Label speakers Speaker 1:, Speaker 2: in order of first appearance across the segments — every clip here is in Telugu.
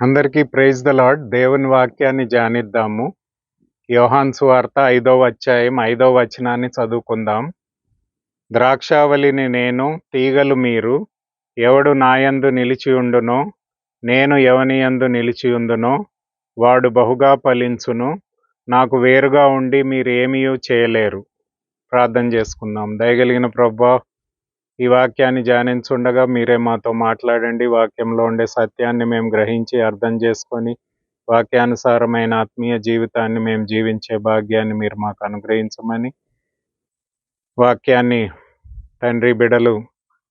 Speaker 1: అందరికీ ప్రైజ్ ద లార్డ్. దేవుని వాక్యాన్ని ధ్యానిద్దాము. యోహాను సువార్త 5వ అధ్యాయం 5వ వచనాన్ని చదువుకుందాం. ద్రాక్షావళిని నేను, తీగలు మీరు. ఎవడు నాయందు నిలిచియుండునో, నేను ఎవనియందు నిలిచియుందునో వాడు బహుగా ఫలించును. నాకు వేరుగా ఉండి మీరు ఏమీయూ చేయలేరు. ప్రార్థన చేసుకుందాం. దయగలిగిన ప్రభువా, ఈ వాక్యాన్ని ధ్యానించుండగా మీరే మాతో మాట్లాడండి. వాక్యంలో ఉండే సత్యాన్ని మేము గ్రహించి అర్థం చేసుకొని వాక్యానుసారమైన ఆత్మీయ జీవితాన్ని మేము జీవించే భాగ్యాన్ని మీరు మాకు అనుగ్రహించమని, వాక్యాన్ని తండ్రి బిడలు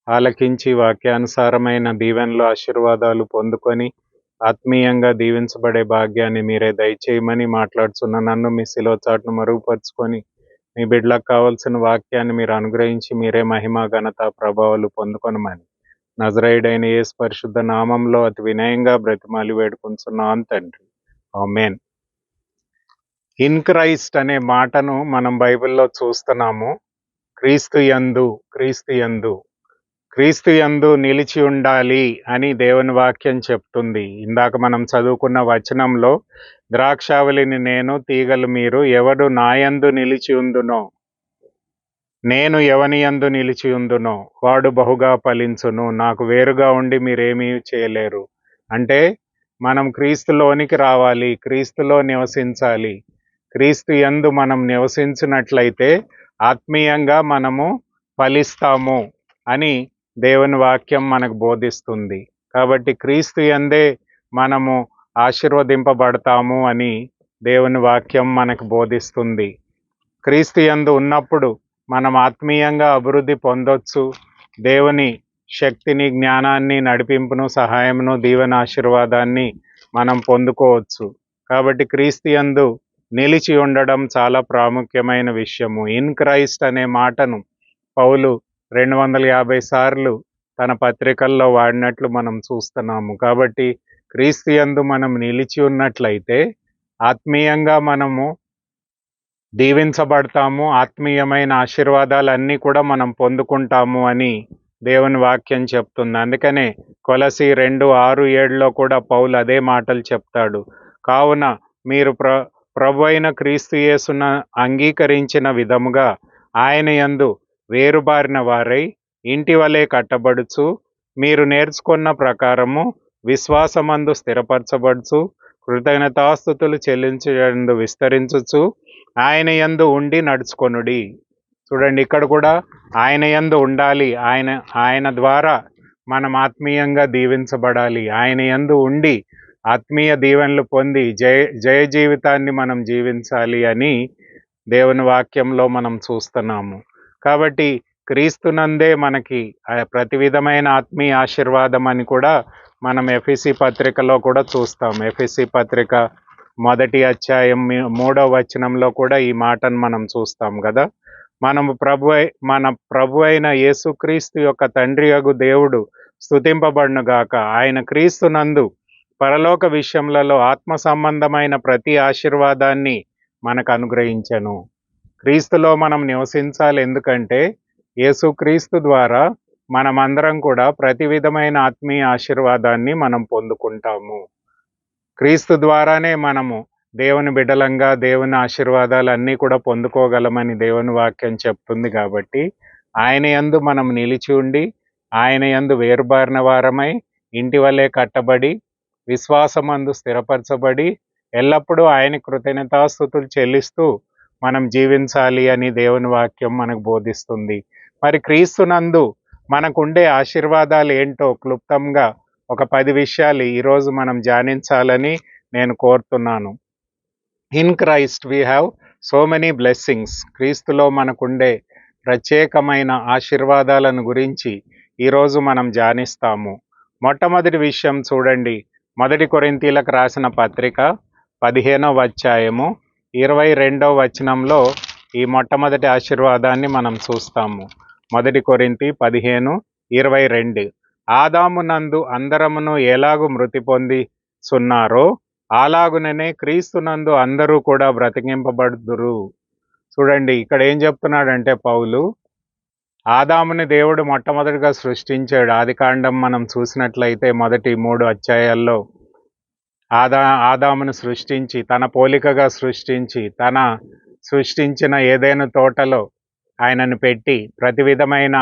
Speaker 1: ఆలకించి వాక్యానుసారమైన దీవెనలు ఆశీర్వాదాలు పొందుకొని ఆత్మీయంగా దీవించబడే భాగ్యాన్ని మీరే దయచేయమని, మాట్లాడుతున్న నన్ను మీ శిలువ చాటును మరుగుపరుచుకొని మీ బిడ్డలకు కావాల్సిన వాక్యాన్ని మీరు అనుగ్రహించి మీరే మహిమ ఘనత ప్రభావాలు పొందుకొనమని నజరేయుడైన యేసు పరిశుద్ధ నామంలో అతి వినయంగా బ్రతిమాలి వేడుకుంటున్నాను తండ్రి. ఆమేన్. ఇన్ క్రైస్ట్ అనే మాటను మనం బైబిల్లో చూస్తున్నాము. క్రీస్తు యందు, క్రీస్తు యందు, క్రీస్తు యందు నిలిచి ఉండాలి అని దేవుని వాక్యం చెప్తుంది. ఇందాక మనం చదువుకున్న వచనంలో ద్రాక్షావళిని నేను, తీగలు మీరు. ఎవడు నాయందు నిలిచి ఉందునో, నేను ఎవని యందు నిలిచి ఉందునో వాడు బహుగా ఫలించును. నాకు వేరుగా ఉండి మీరేమీ చేయలేరు. అంటే మనం క్రీస్తులోనికి రావాలి, క్రీస్తులో నివసించాలి. క్రీస్తు యందు మనం నివసించినట్లయితే ఆత్మీయంగా మనము ఫలిస్తాము అని దేవుని వాక్యం మనకు బోధిస్తుంది. కాబట్టి క్రీస్తు యందే మనము ఆశీర్వదింపబడతాము అని దేవుని వాక్యం మనకు బోధిస్తుంది. క్రీస్తు యందు ఉన్నప్పుడు మనం ఆత్మీయంగా అభివృద్ధి పొందొచ్చు. దేవుని శక్తిని, జ్ఞానాన్ని, నడిపింపును, సహాయమును, దీవెన ఆశీర్వాదాన్ని మనం పొందుకోవచ్చు. కాబట్టి క్రీస్తు యందు నిలిచి ఉండడం చాలా ప్రాముఖ్యమైన విషయము. ఇన్ క్రైస్ట్ అనే మాటను పౌలు 250 సార్లు తన పత్రికల్లో వాడినట్లు మనం చూస్తున్నాము. కాబట్టి క్రీస్తు యందు మనం నిలిచి ఉన్నట్లయితే ఆత్మీయంగా మనము దీవించబడతాము. ఆత్మీయమైన ఆశీర్వాదాలన్నీ కూడా మనం పొందుకుంటాము అని దేవుని వాక్యం చెప్తుంది. అందుకనే కొలసి 2:6-7లో కూడా పౌలు అదే మాటలు చెప్తాడు. కావున మీరు ప్రభు అయిన క్రీస్తు యేసున అంగీకరించిన విధముగా ఆయన యందు వేరుబారిన వారై ఇంటి వలె కట్టబడుచు, మీరు నేర్చుకున్న ప్రకారము విశ్వాసమందు స్థిరపరచబడుచు, కృతజ్ఞతాస్తుతులు చెల్లించు విస్తరించుచు ఆయన యందు ఉండి నడుచుకొనుడి. చూడండి, ఇక్కడ కూడా ఆయన యందు ఉండాలి. ఆయన ద్వారా మనం ఆత్మీయంగా దీవించబడాలి. ఆయన యందు ఉండి ఆత్మీయ దీవెనలు పొంది జయ జీవితాన్ని మనం జీవించాలి అని దేవుని వాక్యంలో మనం చూస్తున్నాము. కాబట్టి క్రీస్తునందే మనకి ప్రతి విధమైన ఆత్మీయ ఆశీర్వాదం అని కూడా మనం ఎఫెసీ పత్రికలో కూడా చూస్తాం. ఎఫెసీ పత్రిక 1వ అధ్యాయం 3వ వచనంలో కూడా ఈ మాటను మనం చూస్తాం కదా. మన ప్రభు అయిన యేసుక్రీస్తు యొక్క తండ్రి యగు దేవుడు స్తుతింపబడును గాక. ఆయన క్రీస్తునందు పరలోక విషయములలో ఆత్మ సంబంధమైన ప్రతి ఆశీర్వాదాన్ని మనకు అనుగ్రహించెను. క్రీస్తులో మనం నివసించాలి. ఎందుకంటే యేసుక్రీస్తు ద్వారా మనమందరం కూడా ప్రతి విధమైన ఆత్మీయ ఆశీర్వాదాన్ని మనం పొందుకుంటాము. క్రీస్తు ద్వారానే మనము దేవుని బిడ్డలంగా దేవుని ఆశీర్వాదాలన్నీ కూడా పొందుకోగలమని దేవుని వాక్యం చెప్తుంది. కాబట్టి ఆయన యందు మనం నిలిచి ఉండి ఆయన యందు వేరుబారిన వారమై ఇంటి వలె కట్టబడి విశ్వాసమందు స్థిరపరచబడి ఎల్లప్పుడూ ఆయన కృతజ్ఞతాస్తుతులు చెల్లిస్తూ మనం జీవించాలి అని దేవుని వాక్యం మనకు బోధిస్తుంది. మరి క్రీస్తునందు మనకుండే ఆశీర్వాదాలు ఏంటో క్లుప్తంగా ఒక 10 విషయాలు ఈరోజు మనం ధ్యానించాలని నేను కోరుతున్నాను. In Christ we have so many blessings. క్రీస్తులో మనకుండే ప్రత్యేకమైన ఆశీర్వాదాలను గురించి ఈరోజు మనం ధ్యానిస్తాము. మొట్టమొదటి విషయం చూడండి, 1 కొరింథీలకు రాసిన పత్రిక 15వ అధ్యాయము 22వ వచనంలో ఈ మొట్టమొదటి ఆశీర్వాదాన్ని మనం చూస్తాము. 1 కొరింథీ 15:22. ఆదామునందు అందరమును ఎలాగు మృతి పొందిచున్నారో అలాగుననే క్రీస్తునందు అందరూ కూడా బ్రతికింపబడుదురు. చూడండి, ఇక్కడ ఏం చెప్తున్నాడంటే పౌలు, ఆదాముని దేవుడు మొట్టమొదటిగా సృష్టించాడు. ఆదికాండం మనం చూసినట్లయితే మొదటి 3 అధ్యాయాల్లో ఆదామును సృష్టించి తన పోలికగా సృష్టించి తన సృష్టించిన ఏదైనా తోటలో ఆయనను పెట్టి ప్రతి విధమైన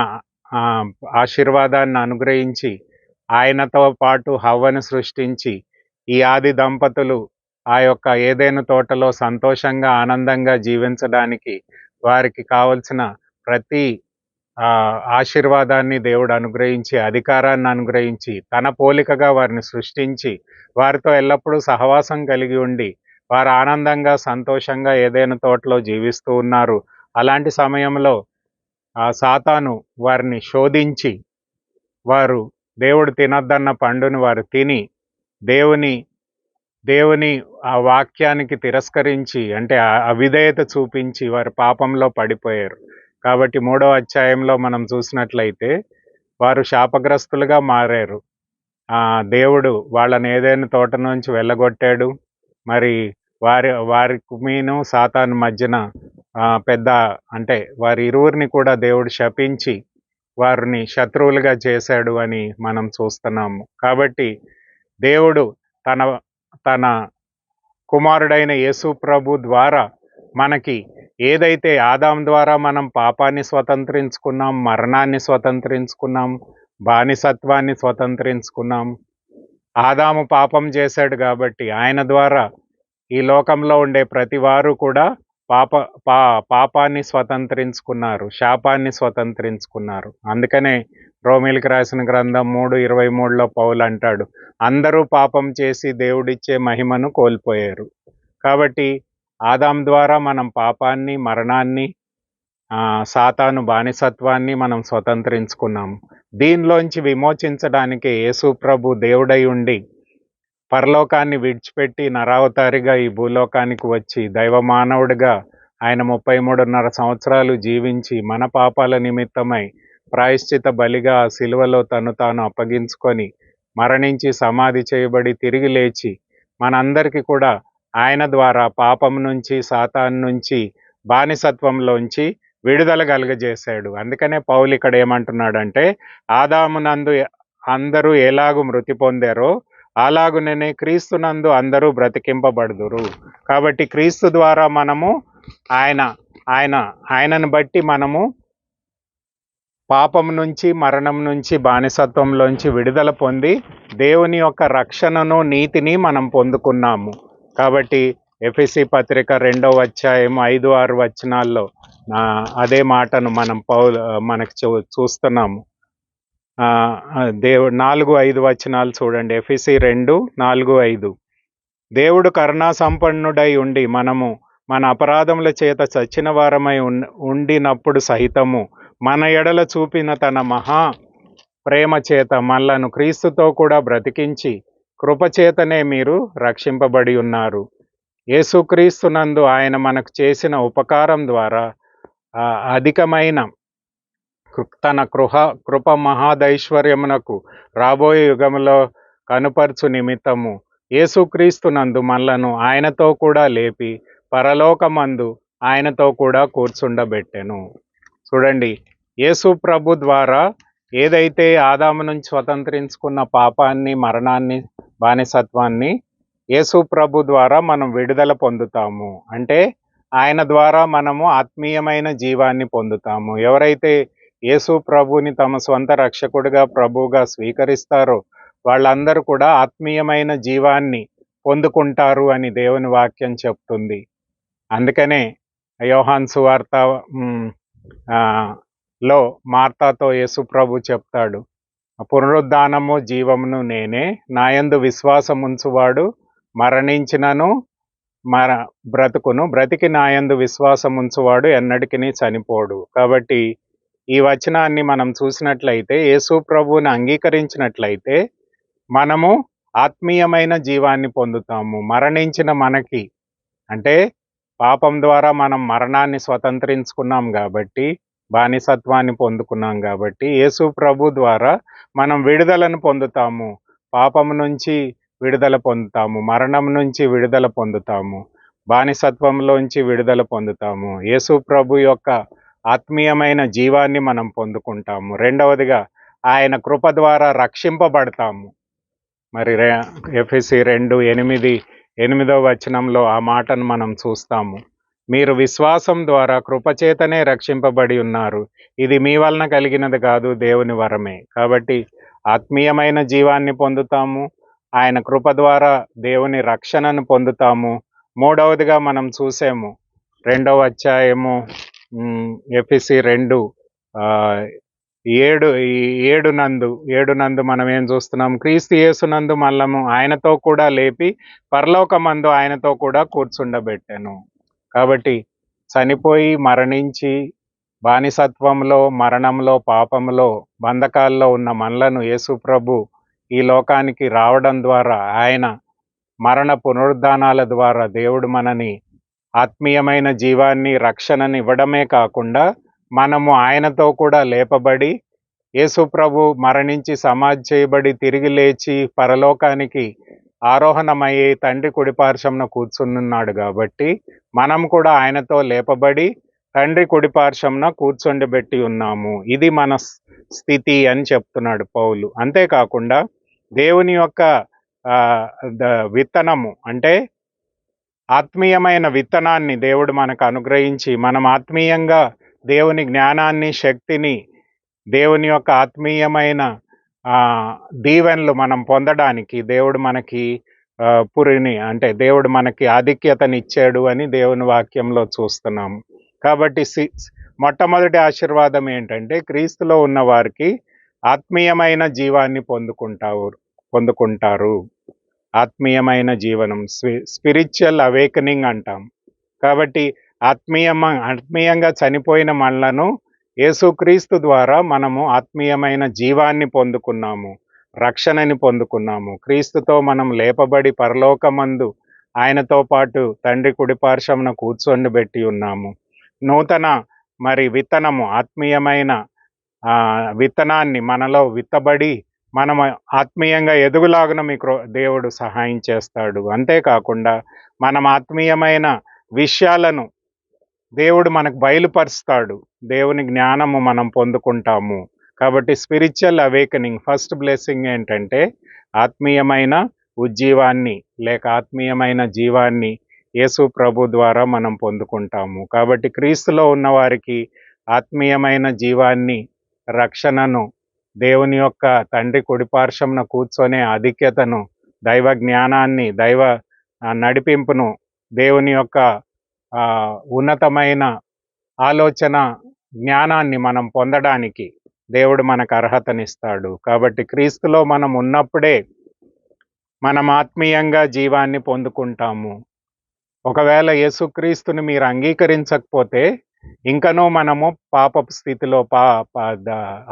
Speaker 1: ఆశీర్వాదాన్ని అనుగ్రహించి ఆయనతో పాటు హవ్వను సృష్టించి ఈ ఆది దంపతులు ఆ యొక్క ఏదైనా తోటలో సంతోషంగా ఆనందంగా జీవించడానికి వారికి కావలసిన ప్రతి ఆశీర్వాదాన్ని దేవుడు అనుగ్రహించి అధికారాన్ని అనుగ్రహించి తన పోలికగా వారిని సృష్టించి వారితో ఎల్లప్పుడూ సహవాసం కలిగి ఉండి వారు ఆనందంగా సంతోషంగా ఏదైనా తోటలో జీవిస్తూ ఉన్నారు. అలాంటి సమయంలో సాతాను వారిని శోధించి వారు దేవుడు తినొద్దన్న పండును వారు తిని దేవుని ఆ వాక్యానికి తిరస్కరించి అంటే అవిధేయత చూపించి వారు పాపంలో పడిపోయారు. కాబట్టి 3వ అధ్యాయంలో మనం చూసినట్లయితే వారు శాపగ్రస్తులుగా మారారు. దేవుడు వాళ్ళని ఏదైనా తోట నుంచి వెళ్ళగొట్టాడు. మరి వారికి మీను సాతాను మధ్యన పెద్ద అంటే వారి ఇరువురిని కూడా దేవుడు శపించి వారిని శత్రువులుగా చేశాడు అని మనం చూస్తున్నాము. కాబట్టి దేవుడు తన కుమారుడైన యేసు ప్రభు ద్వారా మనకి ఏదైతే ఆదాం ద్వారా మనం పాపాన్ని స్వతంత్రించుకున్నాం, మరణాన్ని స్వతంత్రించుకున్నాం, బానిసత్వాన్ని స్వతంత్రించుకున్నాం. ఆదాము పాపం చేశాడు కాబట్టి ఆయన ద్వారా ఈ లోకంలో ఉండే ప్రతి వారు కూడా పాపాన్ని స్వతంత్రించుకున్నారు, శాపాన్ని స్వతంత్రించుకున్నారు. అందుకనే రోమీలకు రాసిన గ్రంథం 3:23లో పౌలు అంటాడు, అందరూ పాపం చేసి దేవుడిచ్చే మహిమను కోల్పోయారు. కాబట్టి ఆదాం ద్వారా మనం పాపాన్ని, మరణాన్ని, సాతాను బానిసత్వాన్ని మనం స్వతంత్రించుకున్నాము. దీనిలోంచి విమోచించడానికి యేసు ప్రభు దేవుడై ఉండి పరలోకాన్ని విడిచిపెట్టి నరావతారిగా ఈ భూలోకానికి వచ్చి దైవ మానవుడిగా ఆయన 33.5 సంవత్సరాలు జీవించి మన పాపాల నిమిత్తమై ప్రాయశ్చిత బలిగా సిలువలో తను తాను అప్పగించుకొని మరణించి సమాధి చేయబడి తిరిగి లేచి మనందరికీ కూడా ఆయన ద్వారా పాపం నుంచి, సాతాను నుంచి, బానిసత్వంలోంచి విడుదల కలుగజేశాడు. అందుకనే పౌలు ఇక్కడ ఏమంటున్నాడంటే, ఆదామునందు అందరూ ఎలాగు మృతి పొందారో అలాగుననే క్రీస్తునందు అందరూ బ్రతికింపబడుదురు. కాబట్టి క్రీస్తు ద్వారా మనము ఆయనను బట్టి మనము పాపం నుంచి, మరణం నుంచి, బానిసత్వంలోంచి విడుదల పొంది దేవుని యొక్క రక్షణను, నీతిని మనం పొందుకున్నాము. కాబట్టి ఎఫెసీ పత్రిక 2వ అధ్యాయం 5-6 వచనాల్లో అదే మాటను మనం మనకు చూస్తున్నాము. 4-5 వచనాలు చూడండి. ఎఫెసీ 2:4-5. దేవుడు కరుణా సంపన్నుడై ఉండి మనము మన అపరాధముల చేత చచ్చిన వారమై ఉండినప్పుడు సహితము మన ఎడల చూపిన తన మహా ప్రేమ చేత మనలను క్రీస్తుతో కూడా బ్రతికించి కృపచేతనే మీరు రక్షింపబడి ఉన్నారు. యేసుక్రీస్తునందు ఆయన మనకు చేసిన ఉపకారం ద్వారా అధికమైన తన కృప మహాదైశ్వర్యమునకు రాబోయే యుగములో కనుపర్చు నిమిత్తము యేసుక్రీస్తునందు మనలను ఆయనతో కూడా లేపి పరలోకమందు ఆయనతో కూడా కూర్చుండబెట్టెను. చూడండి, యేసు ప్రభు ద్వారా ఏదైతే ఆదాము నుంచి స్వతంత్రించుకున్న పాపాన్ని, మరణాన్ని, బానిసత్వాన్ని యేసు ప్రభు ద్వారా మనం విడుదల పొందుతాము. అంటే ఆయన ద్వారా మనము ఆత్మీయమైన జీవాన్ని పొందుతాము. ఎవరైతే యేసు ప్రభుని తమ స్వంత రక్షకుడిగా, ప్రభువుగా స్వీకరిస్తారో వాళ్ళందరూ కూడా ఆత్మీయమైన జీవాన్ని పొందుకుంటారు అని దేవుని వాక్యం చెప్తుంది. అందుకనే యోహాను సువార్త లో మార్తాతో యేసు ప్రభు చెప్తాడు, పునరుద్ధానము జీవమును నేనే, నాయందు విశ్వాసముంచువాడు మరణించినను బ్రతికి నాయందు విశ్వాసముంచువాడు ఎన్నటికీ చనిపోడు. కాబట్టి ఈ వచనాన్ని మనం చూసినట్లయితే యేసు ప్రభువుని అంగీకరించినట్లయితే మనము ఆత్మీయమైన జీవాన్ని పొందుతాము. మరణించిన మనకి అంటే పాపం ద్వారా మనం మరణాన్ని స్వతంత్రించుకున్నాం కాబట్టి, బానిసత్వాన్ని పొందుకున్నాం కాబట్టి యేసు ప్రభు ద్వారా మనం విడుదలను పొందుతాము. పాపం నుంచి విడుదల పొందుతాము, మరణం నుంచి విడుదల పొందుతాము, బానిసత్వంలోంచి విడుదల పొందుతాము. యేసు ప్రభు యొక్క ఆత్మీయమైన జీవాన్ని మనం పొందుకుంటాము. రెండవదిగా ఆయన కృప ద్వారా రక్షింపబడతాము. మరి ఎఫెసీ 2:8 వచనంలో ఆ మాటను మనం చూస్తాము. మీరు విశ్వాసం ద్వారా కృపచేతనే రక్షింపబడి ఉన్నారు. ఇది మీ వలన కలిగినది కాదు, దేవుని వరమే. కాబట్టి ఆత్మీయమైన జీవాన్ని పొందుతాము. ఆయన కృప ద్వారా దేవుని రక్షణను పొందుతాము. మూడవదిగా మనం చూసాము 2వ అధ్యాయము ఎఫెసీ 2:7 మనం ఏం చూస్తున్నాం? క్రీస్తు యేసునందు మనము ఆయనతో కూడా లేపి పరలోకమందు ఆయనతో కూడా కూర్చుండబెట్టాను. కాబట్టి చనిపోయి మరణించి బానిసత్వంలో, మరణంలో, పాపంలో, బంధకాల్లో ఉన్న మనలను యేసు ప్రభు ఈ లోకానికి రావడం ద్వారా, ఆయన మరణ పునరుద్ధానాల ద్వారా దేవుడు మనని ఆత్మీయమైన జీవాన్ని, రక్షణని ఇవ్వడమే కాకుండా మనము ఆయనతో కూడా లేపబడి, యేసు ప్రభు మరణించి సమాధి చేయబడి తిరిగి లేచి పరలోకానికి ఆరోహణమయ్యి తండ్రి కుడిపార్శ్వమున కూర్చున్నాడు కాబట్టి మనం కూడా ఆయనతో లేపబడి తండ్రి కుడిపార్శ్వమున కూర్చొండబెట్టి ఉన్నాము. ఇది మన స్థితి అని చెప్తున్నాడు పౌలు. అంతేకాకుండా దేవుని యొక్క విత్తనము అంటే ఆత్మీయమైన విత్తనాన్ని దేవుడు మనకు అనుగ్రహించి మనం ఆత్మీయంగా దేవుని జ్ఞానాన్ని, శక్తిని, దేవుని యొక్క ఆత్మీయమైన దీవెనలు మనం పొందడానికి దేవుడు మనకి పురిని అంటే దేవుడు మనకి ఆధిక్యతనిచ్చాడు అని దేవుని వాక్యంలో చూస్తున్నాము. కాబట్టి మొట్టమొదటి ఆశీర్వాదం ఏంటంటే క్రీస్తులో ఉన్న వారికి ఆత్మీయమైన జీవాన్ని పొందుకుంటారు. ఆత్మీయమైన జీవనం, స్పిరిచువల్ అవేకనింగ్ అంటాం. కాబట్టి ఆత్మీయంగా చనిపోయిన మనలను యేసుక్రీస్తు ద్వారా మనము ఆత్మీయమైన జీవాన్ని పొందుకున్నాము, రక్షణని పొందుకున్నాము. క్రీస్తుతో మనం లేపబడి పరలోకమందు ఆయనతో పాటు తండ్రి కుడిపార్శ్వమున కూర్చొని ఉన్నాము. నూతన విత్తనము, ఆత్మీయమైన విత్తనాన్ని మనలో విత్తబడి మనం ఆత్మీయంగా ఎదుగులాగున మీకు దేవుడు సహాయం చేస్తాడు. అంతేకాకుండా మనం ఆత్మీయమైన విషయాలను దేవుడు మనకు బయలుపరుస్తాడు. దేవుని జ్ఞానము మనం పొందుకుంటాము. కాబట్టి స్పిరిచువల్ అవేకనింగ్ ఫస్ట్ బ్లెస్సింగ్ ఏంటంటే ఆత్మీయమైన ఉజ్జీవాన్ని లేక ఆత్మీయమైన జీవాన్ని యేసు ప్రభు ద్వారా మనం పొందుకుంటాము. కాబట్టి క్రీస్తులో ఉన్న వారికి ఆత్మీయమైన జీవాన్ని, రక్షణను, దేవుని యొక్క తండ్రి కుడిపార్శ్వమున కూర్చొనే ఆధిక్యతను, దైవ జ్ఞానాన్ని, దైవ నడిపింపును, దేవుని యొక్క ఉన్నతమైన ఆలోచన జ్ఞానాన్ని మనం పొందడానికి దేవుడు మనకు అర్హతనిస్తాడు. కాబట్టి క్రీస్తులో మనం ఉన్నప్పుడే మనం ఆత్మీయంగా జీవాన్ని పొందుకుంటాము. ఒకవేళ యేసుక్రీస్తుని మీరు అంగీకరించకపోతే ఇంకనూ మనము పాపపు స్థితిలో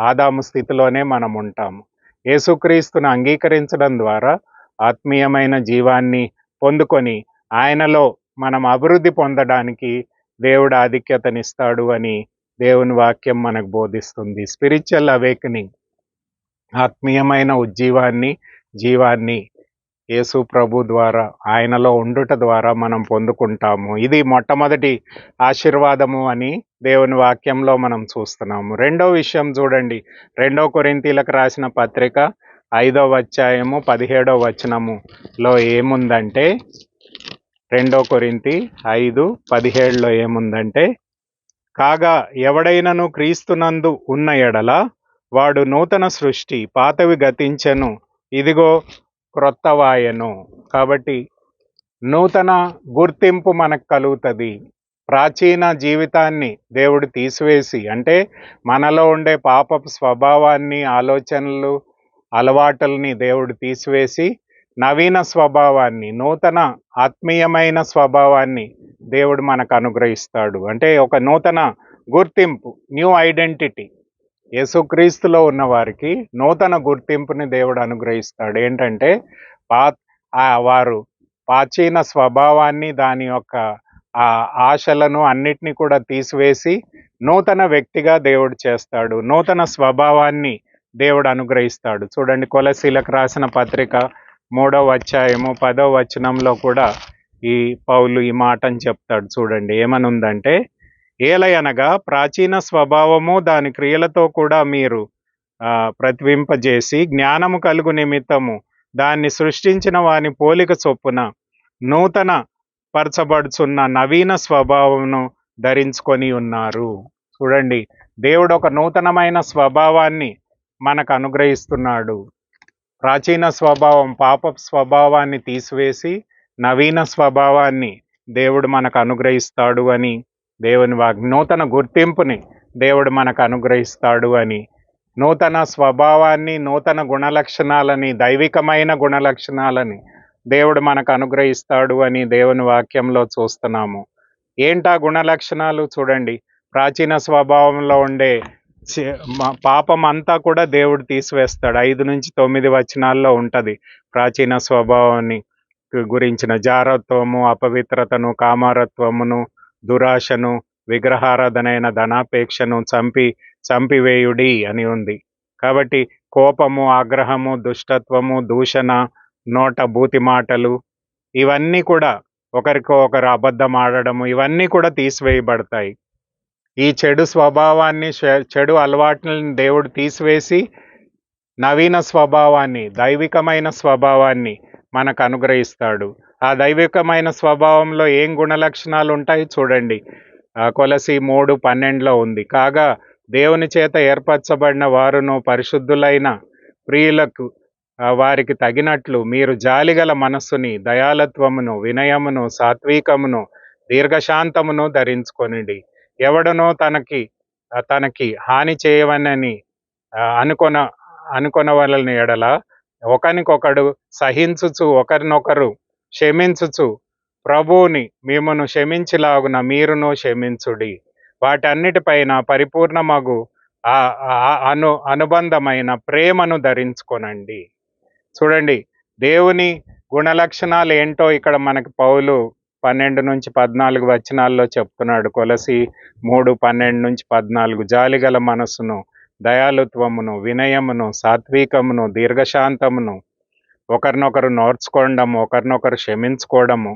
Speaker 1: ఆదాము స్థితిలోనే మనం ఉంటాము. యేసుక్రీస్తును అంగీకరించడం ద్వారా ఆత్మీయమైన జీవాన్ని పొందుకొని ఆయనలో మనం అభివృద్ధి పొందడానికి దేవుడు ఆధిక్యతనిస్తాడు అని దేవుని వాక్యం మనకు బోధిస్తుంది. స్పిరిచువల్ అవేకనింగ్, ఆత్మీయమైన ఉజ్జీవాన్ని, జీవాన్ని యేసు ప్రభు ద్వారా, ఆయనలో ఉండుట ద్వారా మనం పొందుకుంటాము. ఇది మొట్టమొదటి ఆశీర్వాదము అని దేవుని వాక్యంలో మనం చూస్తున్నాము. రెండో విషయం చూడండి, 2 కొరింథీలకు రాసిన పత్రిక 5వ అధ్యాయము 17వ వచనములో ఏముందంటే 2 కొరింథీ 5:17లో ఏముందంటే, కాగా ఎవడైనను క్రీస్తునందు ఉన్న ఎడల వాడు నూతన సృష్టి, పాతవి గతించెను, ఇదిగో క్రొత్తవాయను. కాబట్టి నూతన గుర్తింపు మనకు కలుగుతుంది. ప్రాచీన జీవితాన్ని దేవుడు తీసివేసి, అంటే మనలో ఉండే పాపపు స్వభావాన్ని, ఆలోచనలు, అలవాటుల్ని దేవుడు తీసివేసి నవీన స్వభావాన్ని, నూతన ఆత్మీయమైన స్వభావాన్ని దేవుడు మనకు అనుగ్రహిస్తాడు. అంటే ఒక నూతన గుర్తింపు, న్యూ ఐడెంటిటీ. యేసుక్రీస్తులో ఉన్న వారికి నూతన గుర్తింపుని దేవుడు అనుగ్రహిస్తాడు. ఏంటంటే వారు ప్రాచీన స్వభావాన్ని, దాని యొక్క ఆశలను అన్నిటినీ కూడా తీసివేసి నూతన వ్యక్తిగా దేవుడు చేస్తాడు. నూతన స్వభావాన్ని దేవుడు అనుగ్రహిస్తాడు. చూడండి, కొలసీలకు రాసిన పత్రిక 3వ అధ్యాయము 10వ వచనంలో కూడా ఈ పౌలు ఈ మాటని చెప్తాడు. చూడండి ఏమనుందంటే, ఏలయనగా ప్రాచీన స్వభావము దాని క్రియలతో కూడా మీరు ప్రతివింపజేసి జ్ఞానము కలుగు నిమిత్తము దాన్ని సృష్టించిన వాని పోలిక చొప్పున నూతన పరచబడుచున్న నవీన స్వభావమును ధరించుకొని ఉన్నారు. చూడండి, దేవుడు ఒక నూతనమైన స్వభావాన్ని మనకు అనుగ్రహిస్తున్నాడు. ప్రాచీన స్వభావం, పాప స్వభావాన్ని తీసివేసి నవీన స్వభావాన్ని దేవుడు మనకు అనుగ్రహిస్తాడు అని దేవుని నూతన గుర్తింపుని దేవుడు మనకు అనుగ్రహిస్తాడు అని, నూతన స్వభావాన్ని, నూతన గుణలక్షణాలని, దైవికమైన గుణలక్షణాలని దేవుడు మనకు అనుగ్రహిస్తాడు అని దేవుని వాక్యంలో చూస్తున్నాము. ఏంటా గుణలక్షణాలు? చూడండి, ప్రాచీన స్వభావంలో ఉండే పాపం అంతా కూడా దేవుడు తీసివేస్తాడు. 5 నుంచి 9 వచనాల్లో ఉంటుంది ప్రాచీన స్వభావాన్ని గురించిన జారత్వము, అపవిత్రతను, కామారత్వమును, దురాశను, విగ్రహారాధనైన ధనాపేక్షను చంపివేయుడి అని ఉంది. కాబట్టి కోపము, ఆగ్రహము, దుష్టత్వము, దూషణ, నోట బూతి మాటలు, ఇవన్నీ కూడా ఒకరికో ఒకరు అబద్ధం ఆడడము, ఇవన్నీ కూడా తీసివేయబడతాయి. ఈ చెడు స్వభావాన్ని, చెడు అలవాట్లను దేవుడు తీసివేసి నవీన స్వభావాన్ని, దైవికమైన స్వభావాన్ని మనకు అనుగ్రహిస్తాడు. ఆ దైవికమైన స్వభావంలో ఏం గుణలక్షణాలు ఉంటాయి చూడండి. కొలసి 3:12 ఉంది. కాగా దేవుని చేత ఏర్పరచబడిన వారును పరిశుద్ధులైన ప్రియులకు వారికి తగినట్లు మీరు జాలిగల మనస్సుని, దయాలత్వమును, వినయమును, సాత్వికమును, దీర్ఘశాంతమును ధరించుకొనిడి. ఎవడనో తనకి హాని చేయవనని అనుకొనవలని ఎడల ఒకరికొకడు సహించుచు, ఒకరినొకరు క్షమించుచు, ప్రభువుని మిమ్మును క్షమించిలాగున మీరును క్షమించుడి. వాటన్నిటిపైన పరిపూర్ణమగు అనుబంధమైన ప్రేమను ధరించుకొనండి. చూడండి, దేవుని గుణలక్షణాలు ఏంటో ఇక్కడ మనకి పౌలు 12 నుంచి 14 వచనాల్లో చెప్తున్నాడు. కొలసి 3:12 నుంచి 14. జాలిగల మనసును, దయాలుత్వమును, వినయమును, సాత్వికమును, దీర్ఘశాంతమును, ఒకరినొకరు నోర్చుకోవడము, ఒకరినొకరు క్షమించుకోవడము,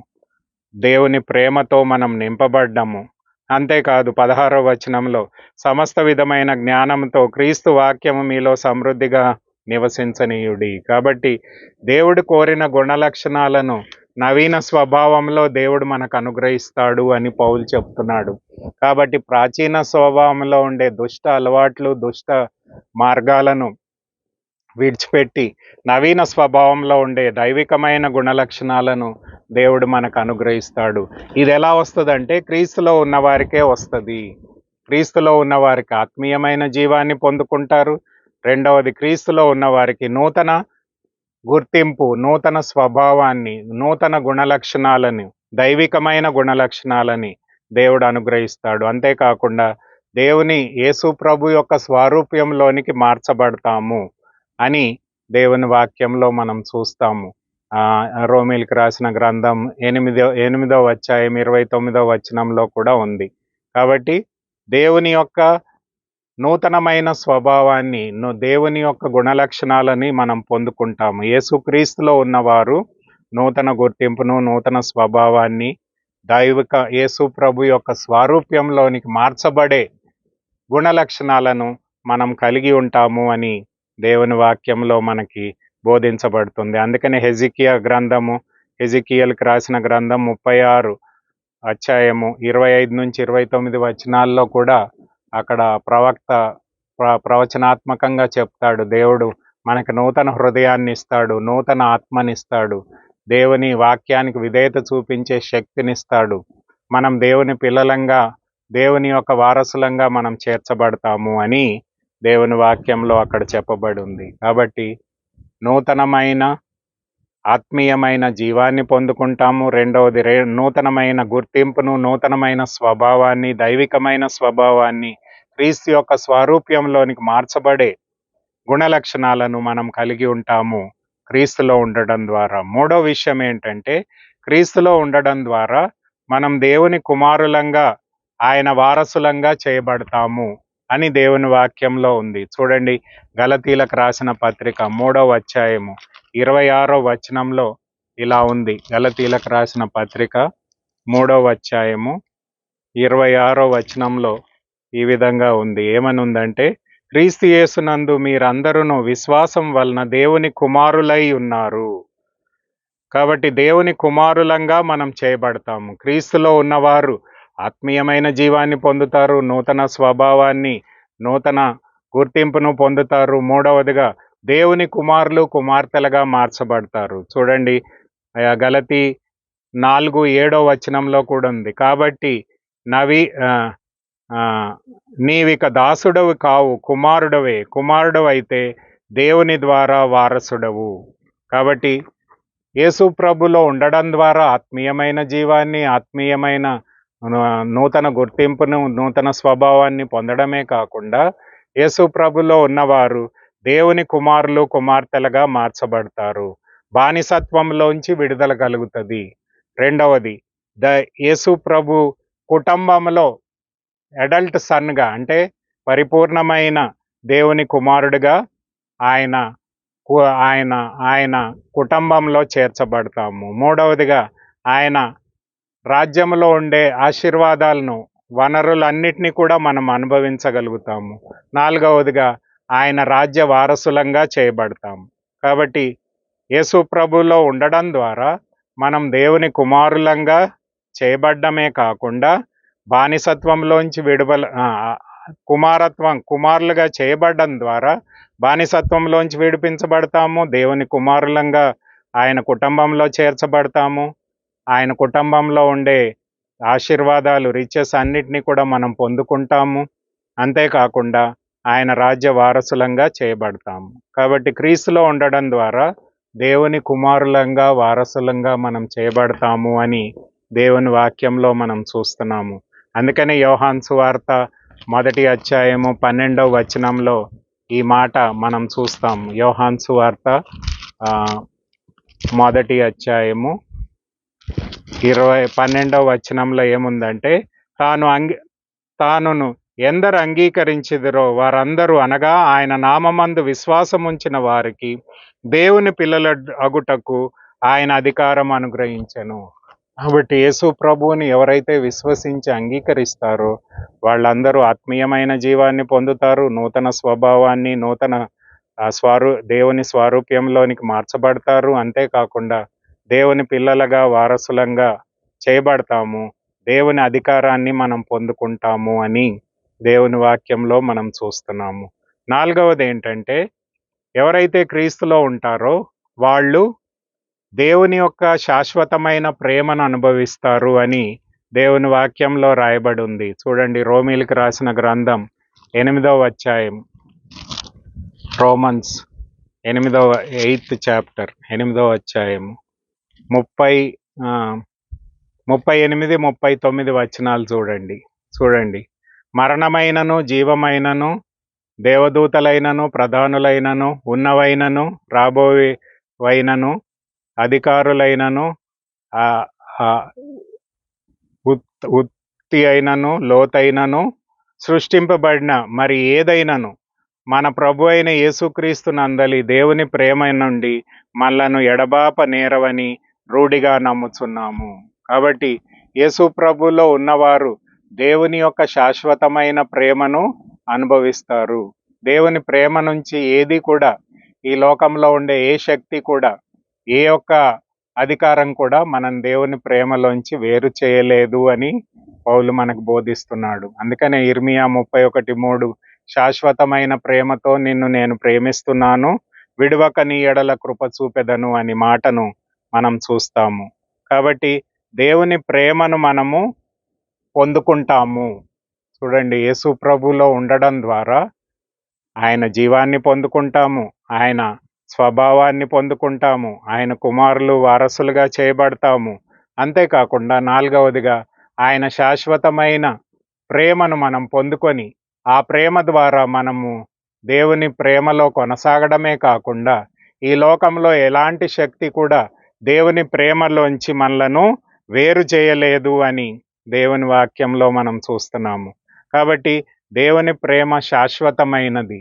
Speaker 1: దేవుని ప్రేమతో మనం నింపబడ్డము. అంతేకాదు 16వ వచనంలో సమస్త విధమైన జ్ఞానంతో క్రీస్తు వాక్యము మీలో సమృద్ధిగా నివసించనీయుడి. కాబట్టి దేవుడు కోరిన గుణలక్షణాలను నవీన స్వభావంలో దేవుడు మనకు అనుగ్రహిస్తాడు అని పౌలు చెప్తున్నాడు. కాబట్టి ప్రాచీన స్వభావంలో ఉండే దుష్ట అలవాట్లు, దుష్ట మార్గాలను విడిచిపెట్టి నవీన స్వభావంలో ఉండే దైవికమైన గుణలక్షణాలను దేవుడు మనకు అనుగ్రహిస్తాడు. ఇది ఎలా వస్తుందంటే క్రీస్తులో ఉన్నవారికే వస్తుంది. క్రీస్తులో ఉన్నవారికి ఆత్మీయమైన జీవాన్ని పొందుకుంటారు. రెండవది, క్రీస్తులో ఉన్నవారికి నూతన గుర్తింపు, నూతన స్వభావాన్ని, నూతన గుణలక్షణాలని, దైవికమైన గుణలక్షణాలని దేవుడు అనుగ్రహిస్తాడు. అంతేకాకుండా దేవుని యేసు ప్రభు యొక్క స్వారూప్యంలోనికి మార్చబడతాము అని దేవుని వాక్యంలో మనం చూస్తాము. రోమీలకు రాసిన గ్రంథం 8వ అధ్యాయం 29వ వచనంలో కూడా ఉంది. కాబట్టి దేవుని యొక్క నూతనమైన స్వభావాన్ని, దేవుని యొక్క గుణలక్షణాలని మనం పొందుకుంటాము. యేసుక్రీస్తులో ఉన్నవారు నూతన గుర్తింపును, నూతన స్వభావాన్ని, దైవిక యేసు ప్రభు యొక్క స్వారూప్యంలోనికి మార్చబడే గుణలక్షణాలను మనం కలిగి ఉంటాము అని దేవుని వాక్యంలో మనకి బోధించబడుతుంది. అందుకని హెజికియల్కి రాసిన గ్రంథం 36 అధ్యాయము 25 నుంచి 29 వచనాల్లో కూడా అక్కడ ప్రవచనాత్మకంగా చెప్తాడు. దేవుడు మనకు నూతన హృదయాన్ని ఇస్తాడు, నూతన ఆత్మనిస్తాడు, దేవుని వాక్యానికి విధేయత చూపించే శక్తినిస్తాడు. మనం దేవుని పిల్లలంగా, దేవుని యొక్క వారసులంగా మనం చేర్చబడతాము అని దేవుని వాక్యంలో అక్కడ చెప్పబడి ఉంది. కాబట్టి నూతనమైన ఆత్మీయమైన జీవాన్ని పొందుకుంటాము. రెండవది, నూతనమైన గుర్తింపును, నూతనమైన స్వభావాన్ని, దైవికమైన స్వభావాన్ని, క్రీస్తు యొక్క స్వరూప్యంలోనికి మార్చబడే గుణలక్షణాలను మనం కలిగి ఉంటాము క్రీస్తులో ఉండడం ద్వారా. మూడో విషయం ఏంటంటే, క్రీస్తులో ఉండడం ద్వారా మనం దేవుని కుమారులంగా, ఆయన వారసులంగా చేయబడతాము అని దేవుని వాక్యంలో ఉంది. చూడండి, గలతీలకు రాసిన పత్రిక 3వ అధ్యాయము 26వ వచనంలో ఇలా ఉంది. గలతీలకు రాసిన పత్రిక 3వ అధ్యాయము 26వ వచనంలో ఈ విధంగా ఉంది. ఏమని ఉందంటే, క్రీస్తు యేసునందు మీరందరూను విశ్వాసం వలన దేవుని కుమారులై ఉన్నారు. కాబట్టి దేవుని కుమారులంగా మనం చేయబడతాము. క్రీస్తులో ఉన్నవారు ఆత్మీయమైన జీవాన్ని పొందుతారు, నూతన స్వభావాన్ని, నూతన గుర్తింపును పొందుతారు. మూడవదిగా దేవుని కుమారులు, కుమార్తెలుగా మార్చబడతారు. చూడండి, గలతీ 4:7 వచనంలో కూడా ఉంది. కాబట్టి నీవిక దాసుడవు కావు, కుమారుడవే. కుమారుడవైతే దేవుని ద్వారా వారసుడవు. కాబట్టి యేసు ప్రభులో ఉండడం ద్వారా ఆత్మీయమైన జీవాన్ని, ఆత్మీయమైన నూతన గుర్తింపును, నూతన స్వభావాన్ని పొందడమే కాకుండా యేసు ప్రభులో ఉన్నవారు దేవుని కుమారులు, కుమార్తెలుగా మార్చబడతారు. బానిసత్వంలోంచి విడుదల కలుగుతుంది. రెండవది, యేసు ప్రభు కుటుంబంలో అడల్ట్ సన్గా, అంటే పరిపూర్ణమైన దేవుని కుమారుడిగా ఆయన ఆయన ఆయన కుటుంబంలో చేర్చబడతాము. మూడవదిగా, ఆయన రాజ్యంలో ఉండే ఆశీర్వాదాలను, వనరులన్నిటినీ కూడా మనం అనుభవించగలుగుతాము. నాలుగవదిగా, ఆయన రాజ్య వారసులంగా చేయబడతాము. కాబట్టి యేసు ప్రభులో ఉండడం ద్వారా మనం దేవుని కుమారులంగా చేయబడ్డమే కాకుండా బానిసత్వంలోంచి కుమారులుగా చేయబడడం ద్వారా బానిసత్వంలోంచి విడిపించబడతాము. దేవుని కుమారులంగా ఆయన కుటుంబంలో చేర్చబడతాము. ఆయన కుటుంబంలో ఉండే ఆశీర్వాదాలు, రిచెస్ అన్నిటినీ కూడా మనం పొందుకుంటాము. అంతేకాకుండా ఆయన రాజ్య వారసులంగా చేయబడతాము. కాబట్టి క్రీస్తులో ఉండడం ద్వారా దేవుని కుమారులంగా, వారసులంగా మనం చేయబడతాము అని దేవుని వాక్యంలో మనం చూస్తున్నాము. అందుకని యోహాను సువార్త 1వ అధ్యాయము 12వ వచనంలో ఈ మాట మనం చూస్తాం. యోహాను సువార్త 1వ అధ్యాయము 12వ వచనంలో ఏముందంటే, తానును ఎందరు అంగీకరించిదిరో వారందరూ, అనగా ఆయన నామమందు విశ్వాసం ఉంచిన వారికి దేవుని పిల్లల అగుటకు ఆయన అధికారం అనుగ్రహించెను. కాబట్టి యేసు ప్రభువుని ఎవరైతే విశ్వసించి అంగీకరిస్తారో వాళ్ళందరూ ఆత్మీయమైన జీవాన్ని పొందుతారు, నూతన స్వభావాన్ని, నూతన దేవుని స్వరూప్యంలోనికి మార్చబడతారు. అంతేకాకుండా దేవుని పిల్లలుగా, వారసులంగా చేయబడతాము. దేవుని అధికారాన్ని మనం పొందుకుంటాము అని దేవుని వాక్యంలో మనం చూస్తున్నాము. నాలుగవది ఏంటంటే, ఎవరైతే క్రీస్తులో ఉంటారో వాళ్ళు దేవుని యొక్క శాశ్వతమైన ప్రేమను అనుభవిస్తారు అని దేవుని వాక్యంలో రాయబడి ఉంది. చూడండి, రోమీలకు రాసిన గ్రంథం 8వ అధ్యాయం, రోమన్స్ 8th చాప్టర్ 8వ అధ్యాయం 38, 39 వచనాలు చూడండి. మరణమైనను, జీవమైనను, దేవదూతలైనను, ప్రధానులైనను, ఉన్నవైనను, రాబోయేవైనను, అధికారులైనను, ఉత్తి అయినను, లోతైనను, సృష్టింపబడిన మరి ఏదైనను మన ప్రభు అయిన యేసుక్రీస్తు నందలి దేవుని ప్రేమ నుండి మనలను ఎడబాప నేరవని రూఢిగా నమ్ముచున్నాము. కాబట్టి యేసు ప్రభులో ఉన్నవారు దేవుని యొక్క శాశ్వతమైన ప్రేమను అనుభవిస్తారు. దేవుని ప్రేమ నుంచి ఏది కూడా, ఈ లోకంలో ఉండే ఏ శక్తి కూడా, ఏ ఒక్క అధికారం కూడా మనం దేవుని ప్రేమలోంచి వేరు చేయలేదు అని పౌలు మనకు బోధిస్తున్నాడు. అందుకనే ఇర్మియా 31:3, శాశ్వతమైన ప్రేమతో నిన్ను నేను ప్రేమిస్తున్నాను, విడువక నీ ఎడల కృప చూపెదను అని మాటను మనం చూస్తాము. కాబట్టి దేవుని ప్రేమను మనము పొందుకుంటాము. చూడండి, యేసు ప్రభులో ఉండడం ద్వారా ఆయన జీవాన్ని పొందుకుంటాము, ఆయన స్వభావాన్ని పొందుకుంటాము, ఆయన కుమారులు, వారసులుగా చేయబడతాము. అంతేకాకుండా నాలుగవదిగా ఆయన శాశ్వతమైన ప్రేమను మనం పొందుకొని ఆ ప్రేమ ద్వారా మనము దేవుని ప్రేమలో కొనసాగడమే కాకుండా ఈ లోకంలో ఎలాంటి శక్తి కూడా దేవుని ప్రేమలోంచి మనలను వేరు చేయలేదు అని దేవుని వాక్యంలో మనం చూస్తున్నాము. కాబట్టి దేవుని ప్రేమ శాశ్వతమైనది,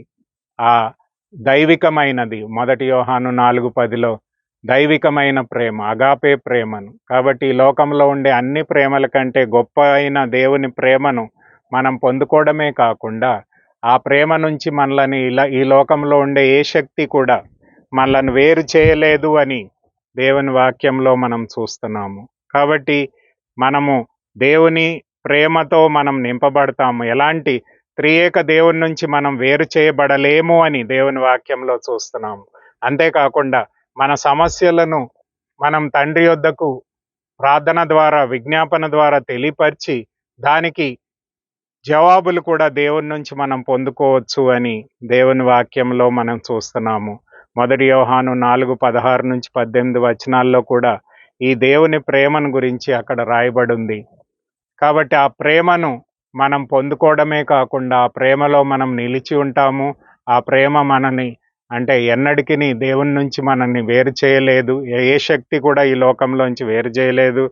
Speaker 1: ఆ దైవికమైనది. 1 యోహాను 4:10లో దైవికమైన ప్రేమ, అగాపే ప్రేమను. కాబట్టి ఈ లోకంలో ఉండే అన్ని ప్రేమల కంటే గొప్ప అయిన దేవుని ప్రేమను మనం పొందుకోవడమే కాకుండా ఆ ప్రేమ నుంచి మనల్ని ఈ లోకంలో ఉండే ఏ శక్తి కూడా మనల్ని వేరు చేయలేదు అని దేవుని వాక్యంలో మనం చూస్తున్నాము. కాబట్టి మనము దేవుని ప్రేమతో మనం నింపబడతాము. ఎలాంటి త్రియేక దేవుని నుంచి మనం వేరు చేయబడలేము అని దేవుని వాక్యంలో చూస్తున్నాము. అంతేకాకుండా మన సమస్యలను మనం తండ్రి యొద్దకు ప్రార్థన ద్వారా, విజ్ఞాపన ద్వారా తెలియపరిచి దానికి జవాబులు కూడా దేవుని నుంచి మనం పొందుకోవచ్చు అని దేవుని వాక్యంలో మనం చూస్తున్నాము. 1 యోహాను 4:16-18 వచనాల్లో కూడా ఈ దేవుని ప్రేమను గురించి అక్కడ రాయబడింది. కాబట్టి ఆ ప్రేమను మనం పొందుకోవడమే కాకుండా ఆ ప్రేమలో మనం నిలిచి ఉంటాము. ఆ ప్రేమ మనని అంటే ఎన్నటికిని దేవుని నుంచి మనల్ని వేరు చేయలేదు. ఏ శక్తి కూడా ఈ లోకంలోంచి వేరు చేయలేదు.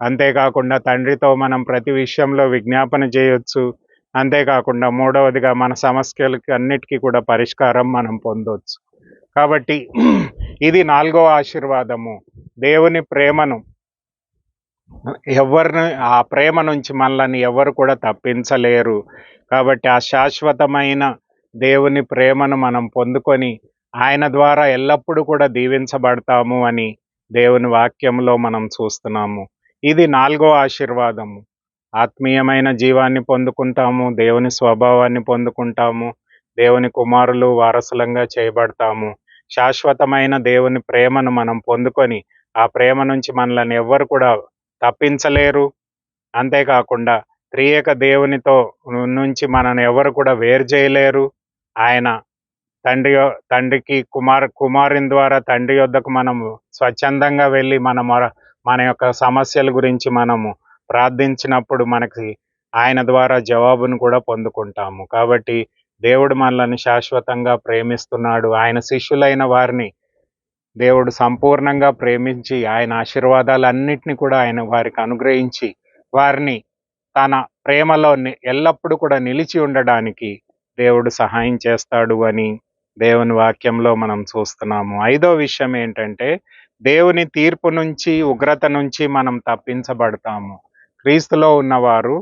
Speaker 1: అంతేకాకుండా తండ్రితో మనం ప్రతి విషయంలో విజ్ఞాపన చేయొచ్చు. అంతేకాకుండా మూడవదిగా మన సమస్యలకి అన్నిటికీ కూడా పరిష్కారం మనం పొందొచ్చు. కాబట్టి ఇది 4వ ఆశీర్వాదము. దేవుని ప్రేమను ఆ ప్రేమ నుంచి మనల్ని ఎవరు కూడా తప్పించలేరు. కాబట్టి ఆ శాశ్వతమైన దేవుని ప్రేమను మనం పొందుకొని ఆయన ద్వారా ఎల్లప్పుడూ కూడా దీవించబడతాము అని దేవుని వాక్యంలో మనం చూస్తున్నాము. ఇది 4వ ఆశీర్వాదము. ఆత్మీయమైన జీవాన్ని పొందుకుంటాము, దేవుని స్వభావాన్ని పొందుకుంటాము, దేవుని కుమారులు వారసులంగా చేయబడతాము. శాశ్వతమైన దేవుని ప్రేమను మనం పొందుకొని ఆ ప్రేమ నుంచి మనల్ని ఎవ్వరు కూడా తప్పించలేరు. అంతేకాకుండా త్రియేక దేవునితో నుంచి మనల్ని ఎవరు కూడా వేరు చేయలేరు. ఆయన తండ్రికి కుమారుని ద్వారా తండ్రి యొద్దకు మనము స్వచ్ఛందంగా వెళ్ళి మన యొక్క సమస్యల గురించి మనము ప్రార్థించినప్పుడు మనకి ఆయన ద్వారా జవాబును కూడా పొందుకుంటాము. కాబట్టి దేవుడు మనల్ని శాశ్వతంగా ప్రేమిస్తున్నాడు. ఆయన శిష్యులైన వారిని దేవుడు సంపూర్ణంగా ప్రేమించి ఆయన ఆశీర్వాదాలన్నిటిని కూడా ఆయన వారికి అనుగ్రహించి వారిని తన ప్రేమలో ఎల్లప్పుడూ కూడా నిలిచి ఉండడానికి దేవుడు సహాయం చేస్తాడు అని దేవుని వాక్యంలో మనం చూస్తున్నాము. 5వ విషయం ఏంటంటే దేవుని తీర్పు నుంచి, ఉగ్రత నుంచి మనం తప్పించబడతాము. క్రీస్తులో ఉన్నవారు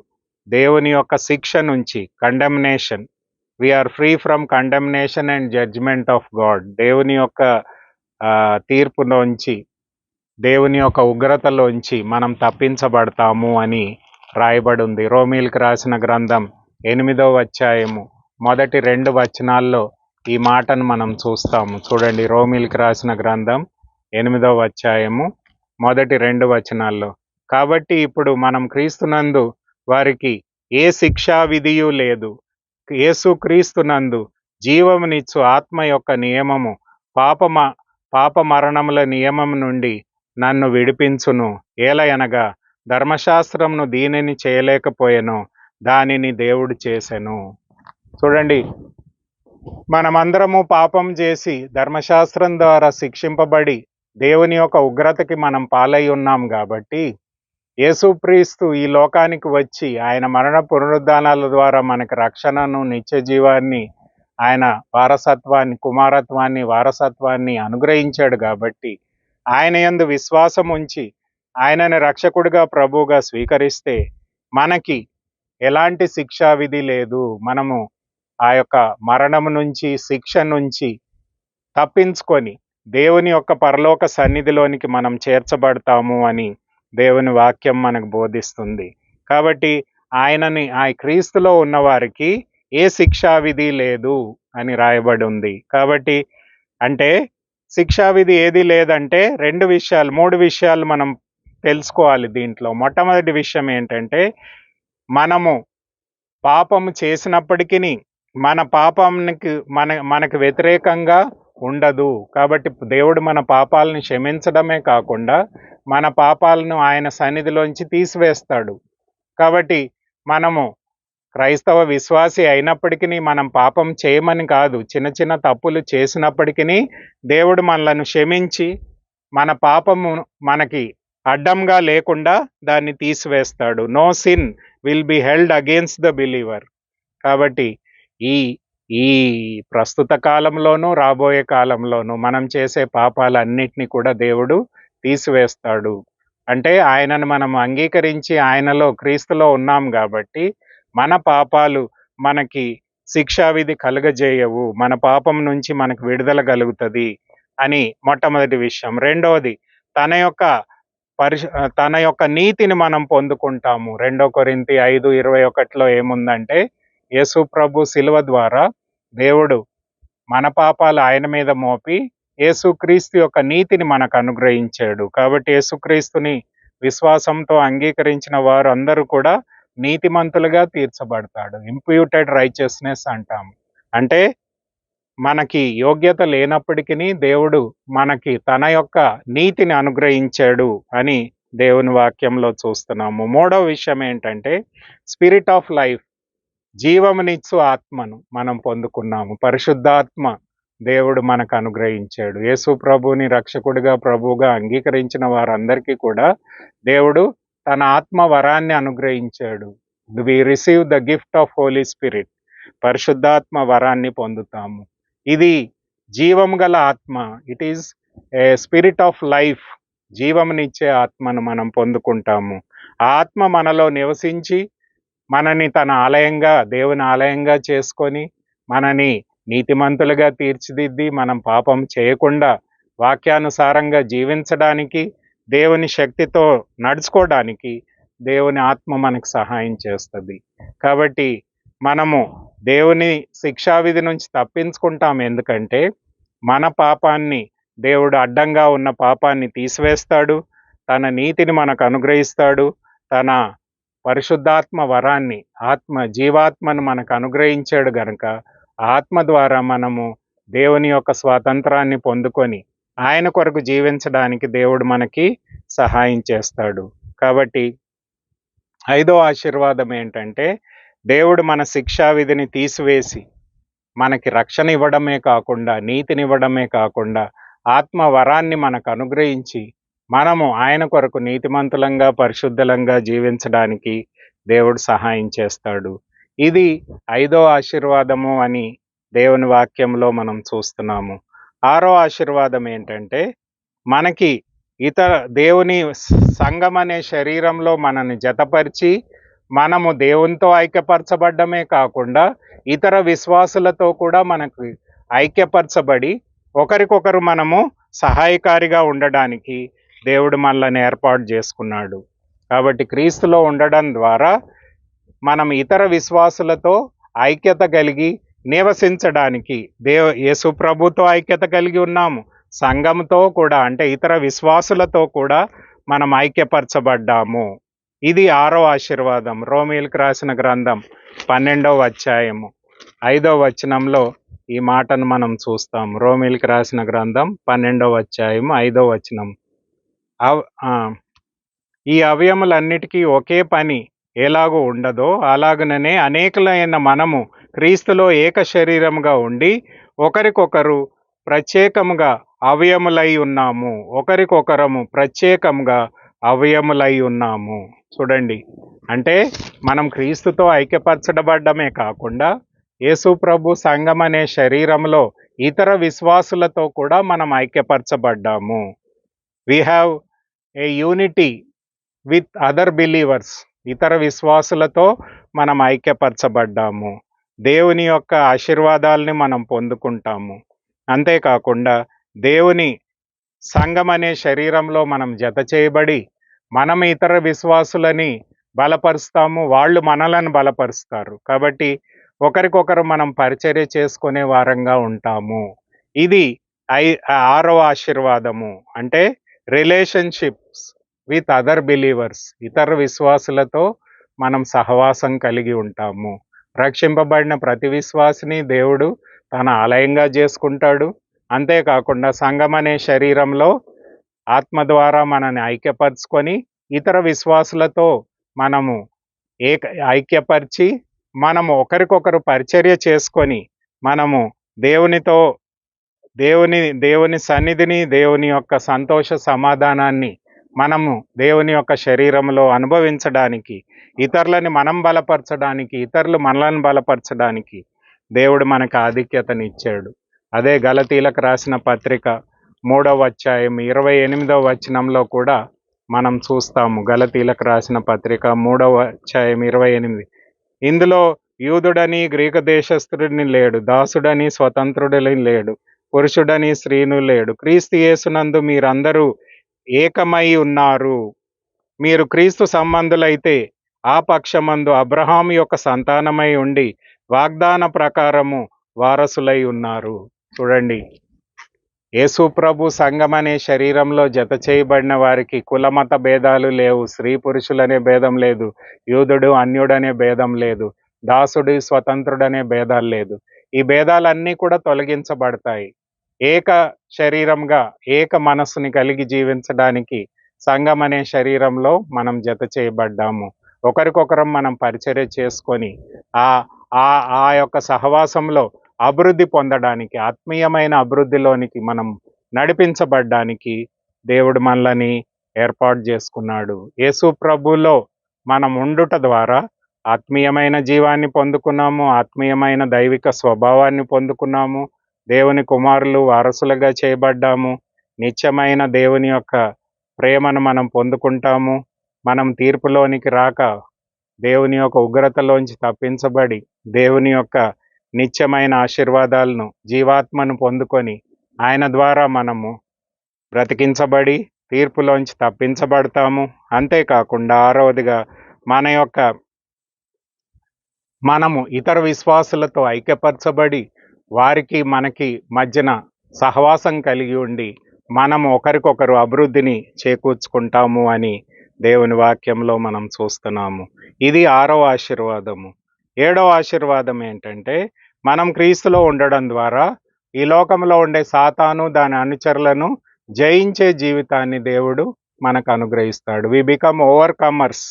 Speaker 1: దేవుని యొక్క శిక్ష నుంచి, condemnation, we are free from condemnation and judgement of God. దేవుని యొక్క తీర్పులోంచి, దేవుని యొక్క ఉగ్రతలోంచి మనం తప్పించబడతాము అని రాయబడి ఉంది. రోమీలకు రాసిన గ్రంథం 8వ అధ్యాయము మొదటి 2 వచనాల్లో ఈ మాటను మనం చూస్తాము. చూడండి, రోమీలకు రాసిన గ్రంథం 8వ అధ్యాయము మొదటి 2 వచనాల్లో, కాబట్టి ఇప్పుడు మనం క్రీస్తునందు వారికి ఏ శిక్షా విధియు లేదు. యేసు క్రీస్తునందు జీవమునిచ్చు ఆత్మ యొక్క నియమము పాప మరణముల నియమం నుండి నన్ను విడిపించును. ఏలయనగా ధర్మశాస్త్రమును దీనిని చేయలేకపోయెను, దానిని దేవుడు చేసెను. చూడండి, మనమందరము పాపం చేసి ధర్మశాస్త్రం ద్వారా శిక్షింపబడి దేవుని యొక్క ఉగ్రతకి మనం పాలై ఉన్నాం. కాబట్టి యేసుక్రీస్తు ఈ లోకానికి వచ్చి ఆయన మరణ పునరుద్ధానాల ద్వారా మనకి రక్షణను, నిత్య జీవాన్ని, ఆయన వారసత్వాన్ని అనుగ్రహించాడు. కాబట్టి ఆయన యందు విశ్వాసం ఉంచి ఆయనని రక్షకుడిగా, ప్రభువుగా స్వీకరిస్తే మనకి ఎలాంటి శిక్షా విధి లేదు. మనము ఆ యొక్క మరణం నుంచి, శిక్ష నుంచి తప్పించుకొని దేవుని యొక్క పరలోక సన్నిధిలోనికి మనం చేర్చబడతాము అని దేవుని వాక్యం మనకు బోధిస్తుంది. కాబట్టి ఆ క్రీస్తులో ఉన్నవారికి ఏ శిక్షా విధి లేదు అని రాయబడి ఉంది. కాబట్టి అంటే శిక్షా విధి ఏది లేదంటే 3 విషయాలు మనం తెలుసుకోవాలి దీంట్లో. మొట్టమొదటి విషయం ఏంటంటే, మనము పాపము చేసినప్పటికీ మన పాపానికి మనకు వ్యతిరేకంగా ఉండదు. కాబట్టి దేవుడు మన పాపాలను క్షమించడమే కాకుండా మన పాపాలను ఆయన సన్నిధిలోంచి తీసివేస్తాడు. కాబట్టి మనము క్రైస్తవ విశ్వాసి అయినప్పటికీ మనం పాపం చేయమని కాదు, చిన్న చిన్న తప్పులు చేసినప్పటికీ దేవుడు మనలను క్షమించి మన పాపము మనకి అడ్డంగా లేకుండా దాన్ని తీసివేస్తాడు. No sin will be held against the believer. కాబట్టి ఈ ప్రస్తుత కాలంలోనూ రాబోయే కాలంలోనూ మనం చేసే పాపాలన్నిటినీ కూడా దేవుడు తీసివేస్తాడు. అంటే ఆయనను మనం అంగీకరించి ఆయనలో, క్రీస్తులో ఉన్నాం కాబట్టి మన పాపాలు మనకి శిక్షావిధి కలుగజేయవు, మన పాపం నుంచి మనకు విడుదల కలుగుతుంది అని మొట్టమొదటి విషయం. రెండవది, తన యొక్క తన యొక్క నీతిని మనం పొందుకుంటాము. 2 కొరింథీ 5:21లో ఏముందంటే, యేసు ప్రభు శిలువ ద్వారా దేవుడు మన పాపాలు ఆయన మీద మోపి యేసుక్రీస్తు యొక్క నీతిని మనకు అనుగ్రహించాడు. కాబట్టి యేసుక్రీస్తుని విశ్వాసంతో అంగీకరించిన వారు అందరూ కూడా నీతిమంతులుగా తీర్చబడతాడు. ఇంప్యూటెడ్ రైచియస్నెస్ అంటాము. అంటే మనకి యోగ్యత లేనప్పటికీ దేవుడు మనకి తన యొక్క నీతిని అనుగ్రహించాడు అని దేవుని వాక్యంలో చూస్తున్నాము. మూడవ విషయం ఏంటంటే, స్పిరిట్ ఆఫ్ లైఫ్, జీవమునిచ్చు ఆత్మను మనం పొందుకున్నాము. పరిశుద్ధాత్మ దేవుడు మనకు అనుగ్రహించాడు. యేసు ప్రభుని రక్షకుడిగా ప్రభువుగా అంగీకరించిన వారందరికీ కూడా దేవుడు తన ఆత్మ వరాన్ని అనుగ్రహించాడు. We receive the gift of holy spirit. పరిశుద్ధాత్మ వరాన్ని పొందుతాము. ఇది జీవం గల ఆత్మ. It is a spirit of life. జీవమునిచ్చే ఆత్మను మనం పొందుకుంటాము. ఆ ఆత్మ మనలో నివసించి మనని తన ఆలయంగా, దేవుని ఆలయంగా చేసుకొని మనని నీతిమంతులుగా తీర్చిదిద్ది మనం పాపం చేయకుండా వాక్యానుసారంగా జీవించడానికి, దేవుని శక్తితో నడుచుకోవడానికి దేవుని ఆత్మ మనకు సహాయం చేస్తుంది. కాబట్టి మనము దేవుని శిక్షావిధి నుంచి తప్పించుకుంటాం. ఎందుకంటే మన పాపాన్ని దేవుడు అడ్డంగా ఉన్న పాపాన్ని తీసివేస్తాడు, తన నీతిని మనకు అనుగ్రహిస్తాడు, తన పరిశుద్ధాత్మ వరాన్ని, జీవాత్మను మనకు అనుగ్రహించాడు గనుక ఆత్మ ద్వారా మనము దేవుని యొక్క స్వాతంత్రాన్ని పొందుకొని ఆయన కొరకు జీవించడానికి దేవుడు మనకి సహాయం చేస్తాడు. కాబట్టి 5వ ఆశీర్వాదం ఏంటంటే, దేవుడు మన శిక్షావిధిని తీసివేసి మనకి రక్షణ ఇవ్వడమే కాకుండా, నీతినివ్వడమే కాకుండా ఆత్మ వరాన్ని మనకు అనుగ్రహించి మనము ఆయన కొరకు నీతిమంతులంగా, పరిశుద్ధులంగా జీవించడానికి దేవుడు సహాయం చేస్తాడు. ఇది 5వ ఆశీర్వాదము అని దేవుని వాక్యంలో మనం చూస్తున్నాము. 6వ ఆశీర్వాదం ఏంటంటే, మనకి దేవుని సంఘం అనే శరీరంలో మనల్ని జతపరిచి మనము దేవునితో ఐక్యపరచబడ్డమే కాకుండా ఇతర విశ్వాసులతో కూడా మనకు ఐక్యపరచబడి ఒకరికొకరు మనము సహాయకారిగా ఉండడానికి దేవుడు మనల్ని ఏర్పాటు చేసుకున్నాడు. కాబట్టి క్రీస్తులో ఉండడం ద్వారా మనం ఇతర విశ్వాసులతో ఐక్యత కలిగి నివసించడానికి యేసు ప్రభుతో ఐక్యత కలిగి ఉన్నాము. సంఘంతో కూడా, అంటే ఇతర విశ్వాసులతో కూడా మనం ఐక్యపరచబడ్డాము. ఇది 6వ ఆశీర్వాదం. రోమీయులకు రాసిన గ్రంథం 12వ అధ్యాయము 5వ వచనంలో ఈ మాటను మనం చూస్తాం. రోమీయులకు రాసిన గ్రంథం 12వ అధ్యాయం 5వ వచనం. ఈ అవయములన్నిటికీ ఒకే పని ఎలాగో ఉండదో అలాగనే అనేకులైన మనము క్రీస్తులో ఏక శరీరముగా ఉండి ఒకరికొకరు ప్రత్యేకముగా అవయములై ఉన్నాము. ఒకరికొకరము ప్రత్యేకముగా అవయములై ఉన్నాము. చూడండి, అంటే మనం క్రీస్తుతో ఐక్యపరచబడ్డమే కాకుండా యేసు ప్రభు సంఘం అనే శరీరంలో ఇతర విశ్వాసులతో కూడా మనం ఐక్యపరచబడ్డాము. We have a unity with other believers. ఇతర విశ్వాసులతో మనం ఐక్యపరచబడ్డాము. దేవుని యొక్క ఆశీర్వాదాలని మనం పొందుకుంటాము. అంతేకాకుండా దేవుని సంఘం అనే శరీరంలో మనం జత చేయబడి మనం ఇతర విశ్వాసులని బలపరుస్తాము, వాళ్ళు మనలను బలపరుస్తారు. కాబట్టి ఒకరికొకరు మనం పరిచర్య చేసుకునే వారంగా ఉంటాము. ఇది 6వ ఆశీర్వాదము. అంటే రిలేషన్షిప్స్ విత్ అదర్ బిలీవర్స్. ఇతర విశ్వాసులతో మనం సహవాసం కలిగి ఉంటాము. రక్షింపబడిన ప్రతి విశ్వాసిని దేవుడు తన ఆలయంగా చేసుకుంటాడు. అంతేకాకుండా సంఘం అనే శరీరంలో ఆత్మ ద్వారా మనని ఐక్యపరచుకొని ఇతర విశ్వాసులతో మనము ఐక్యపరిచి మనము ఒకరికొకరు పరిచర్య చేసుకొని మనము దేవుని సన్నిధిని, దేవుని యొక్క సంతోష సమాధానాన్ని మనము దేవుని యొక్క శరీరంలో అనుభవించడానికి, ఇతరులని మనం బలపరచడానికి, ఇతరులు మనలను బలపరచడానికి దేవుడు మనకు ఆధిక్యతనిచ్చాడు. అదే గలతీలకు రాసిన పత్రిక 3వ అధ్యాయం 28వ వచనంలో కూడా మనం చూస్తాము. గలతీలకు రాసిన పత్రిక 3వ అధ్యాయం 28. ఇందులో యూదుడని గ్రీకు దేశస్థుడిని లేడు, దాసుడని స్వతంత్రుడని లేడు, పురుషుడని స్త్రీను లేడు. క్రీస్తు యేసునందు మీరందరూ ఏకమై ఉన్నారు. మీరు క్రీస్తు సంబంధులైతే ఆ పక్షమందు అబ్రహాము యొక్క సంతానమై ఉండి వాగ్దాన ప్రకారము వారసులై ఉన్నారు. చూడండి, యేసు ప్రభు సంఘం అనే శరీరంలో జత చేయబడిన వారికి కులమత భేదాలు లేవు, స్త్రీ పురుషులనే భేదం లేదు, యూదుడు అన్యుడనే భేదం లేదు, దాసుడు స్వతంత్రుడనే భేదాలు లేదు. ఈ భేదాలన్నీ కూడా తొలగించబడతాయి. ఏక శరీరంగా ఏక మనస్సుని కలిగి జీవించడానికి సంఘం అనే శరీరంలో మనం జత చేయబడ్డాము. ఒకరికొకరం మనం పరిచర్య చేసుకొని ఆ ఆ ఆ యొక్క సహవాసంలో అభివృద్ధి పొందడానికి, ఆత్మీయమైన అభివృద్ధిలోనికి మనం నడిపించబడ్డానికి దేవుడు మనల్ని ఏర్పాటు చేసుకున్నాడు. యేసు ప్రభులో మనం ఉండుట ద్వారా ఆత్మీయమైన జీవాన్ని పొందుకున్నాము, ఆత్మీయమైన దైవిక స్వభావాన్ని పొందుకున్నాము, దేవుని కుమారులు వారసులుగా చేయబడ్డాము, నిత్యమైన దేవుని యొక్క ప్రేమను మనం పొందుకుంటాము. మనం తీర్పులోనికి రాక దేవుని యొక్క ఉగ్రతలోంచి తప్పించబడి దేవుని యొక్క నిత్యమైన ఆశీర్వాదాలను, జీవాత్మను పొందుకొని ఆయన ద్వారా మనము బ్రతికించబడి తీర్పులోంచి తప్పించబడతాము. అంతేకాకుండా ఆరవదిగా మనము ఇతర విశ్వాసులతో ఐక్యపరచబడి వారికి మనకి మధ్యన సహవాసం కలిగి ఉండి మనము ఒకరికొకరు అభివృద్ధిని చేకూర్చుకుంటాము అని దేవుని వాక్యంలో మనం చూస్తున్నాము. ఇది 6వ ఆశీర్వాదము. 7వ ఆశీర్వాదం ఏంటంటే, మనం క్రీస్తులో ఉండడం ద్వారా ఈ లోకంలో ఉండే సాతాను దాని అనుచరులను జయించే జీవితాన్ని దేవుడు మనకు అనుగ్రహిస్తాడు. We become overcomers.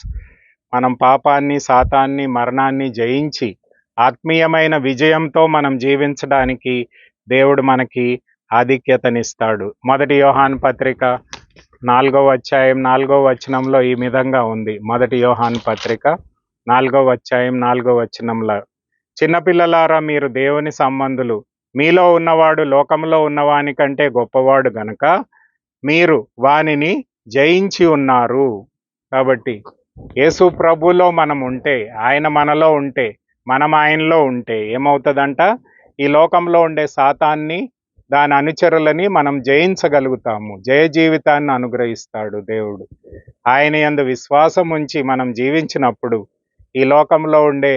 Speaker 1: మనం పాపాన్ని, సాతాన్ని, మరణాన్ని జయించి ఆత్మీయమైన విజయంతో మనం జీవించడానికి దేవుడు మనకి ఆధిక్యతనిస్తాడు. 1 యోహాను పత్రిక 4వ అధ్యాయం 4వ వచనంలో ఈ విధంగా ఉంది. 1 యోహాను పత్రిక 4వ అధ్యాయం 4వ వచనంలో, చిన్నపిల్లలారా మీరు దేవుని సంబంధులు, మీలో ఉన్నవాడు లోకంలో ఉన్నవాని కంటే గొప్పవాడు గనుక మీరు వానిని జయించి ఉన్నారు. కాబట్టి యేసు ప్రభులో మనం ఉంటే, ఆయన మనలో ఉంటే, మనం ఆయనలో ఉంటే ఏమవుతుందంట, ఈ లోకంలో ఉండే సాతాన్ని దాని అనుచరులని మనం జయించగలుగుతాము. జయ జీవితాన్ని అనుగ్రహిస్తాడు దేవుడు. ఆయన యందు విశ్వాసం ఉంచి మనం జీవించినప్పుడు ఈ లోకంలో ఉండే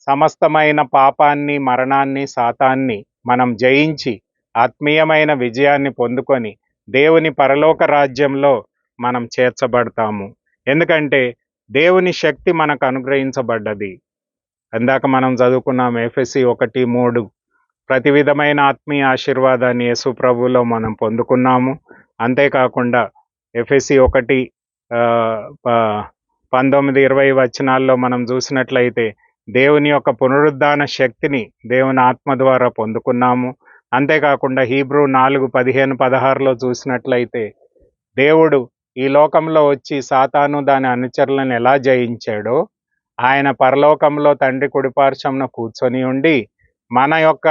Speaker 1: సమస్తమైన పాపాన్ని, మరణాన్ని, సాతాన్ని మనం జయించి ఆత్మీయమైన విజయాన్ని పొందుకొని దేవుని పరలోక రాజ్యంలో మనం చేర్చబడతాము. ఎందుకంటే దేవుని శక్తి మనకు అనుగ్రహించబడ్డది. ఇందాక మనం చదువుకున్నాం ఎఫెసీ 1:3. ప్రతి విధమైన ఆత్మీయ ఆశీర్వాదాన్ని యేసు ప్రభువులో మనం పొందుకున్నాము. అంతేకాకుండా ఎఫెసీ 1:19-20 వచనాల్లో మనం చూసినట్లయితే దేవుని యొక్క పునరుద్ధాన శక్తిని దేవుని ఆత్మ ద్వారా పొందుకున్నాము. అంతేకాకుండా హీబ్రూ 4:15-16లో చూసినట్లయితే దేవుడు ఈ లోకంలో వచ్చి సాతాను దాని అనుచరులను ఎలా జయించాడో, ఆయన పరలోకంలో తండ్రి కుడిపార్శ్వమున కూర్చొని ఉండి మన యొక్క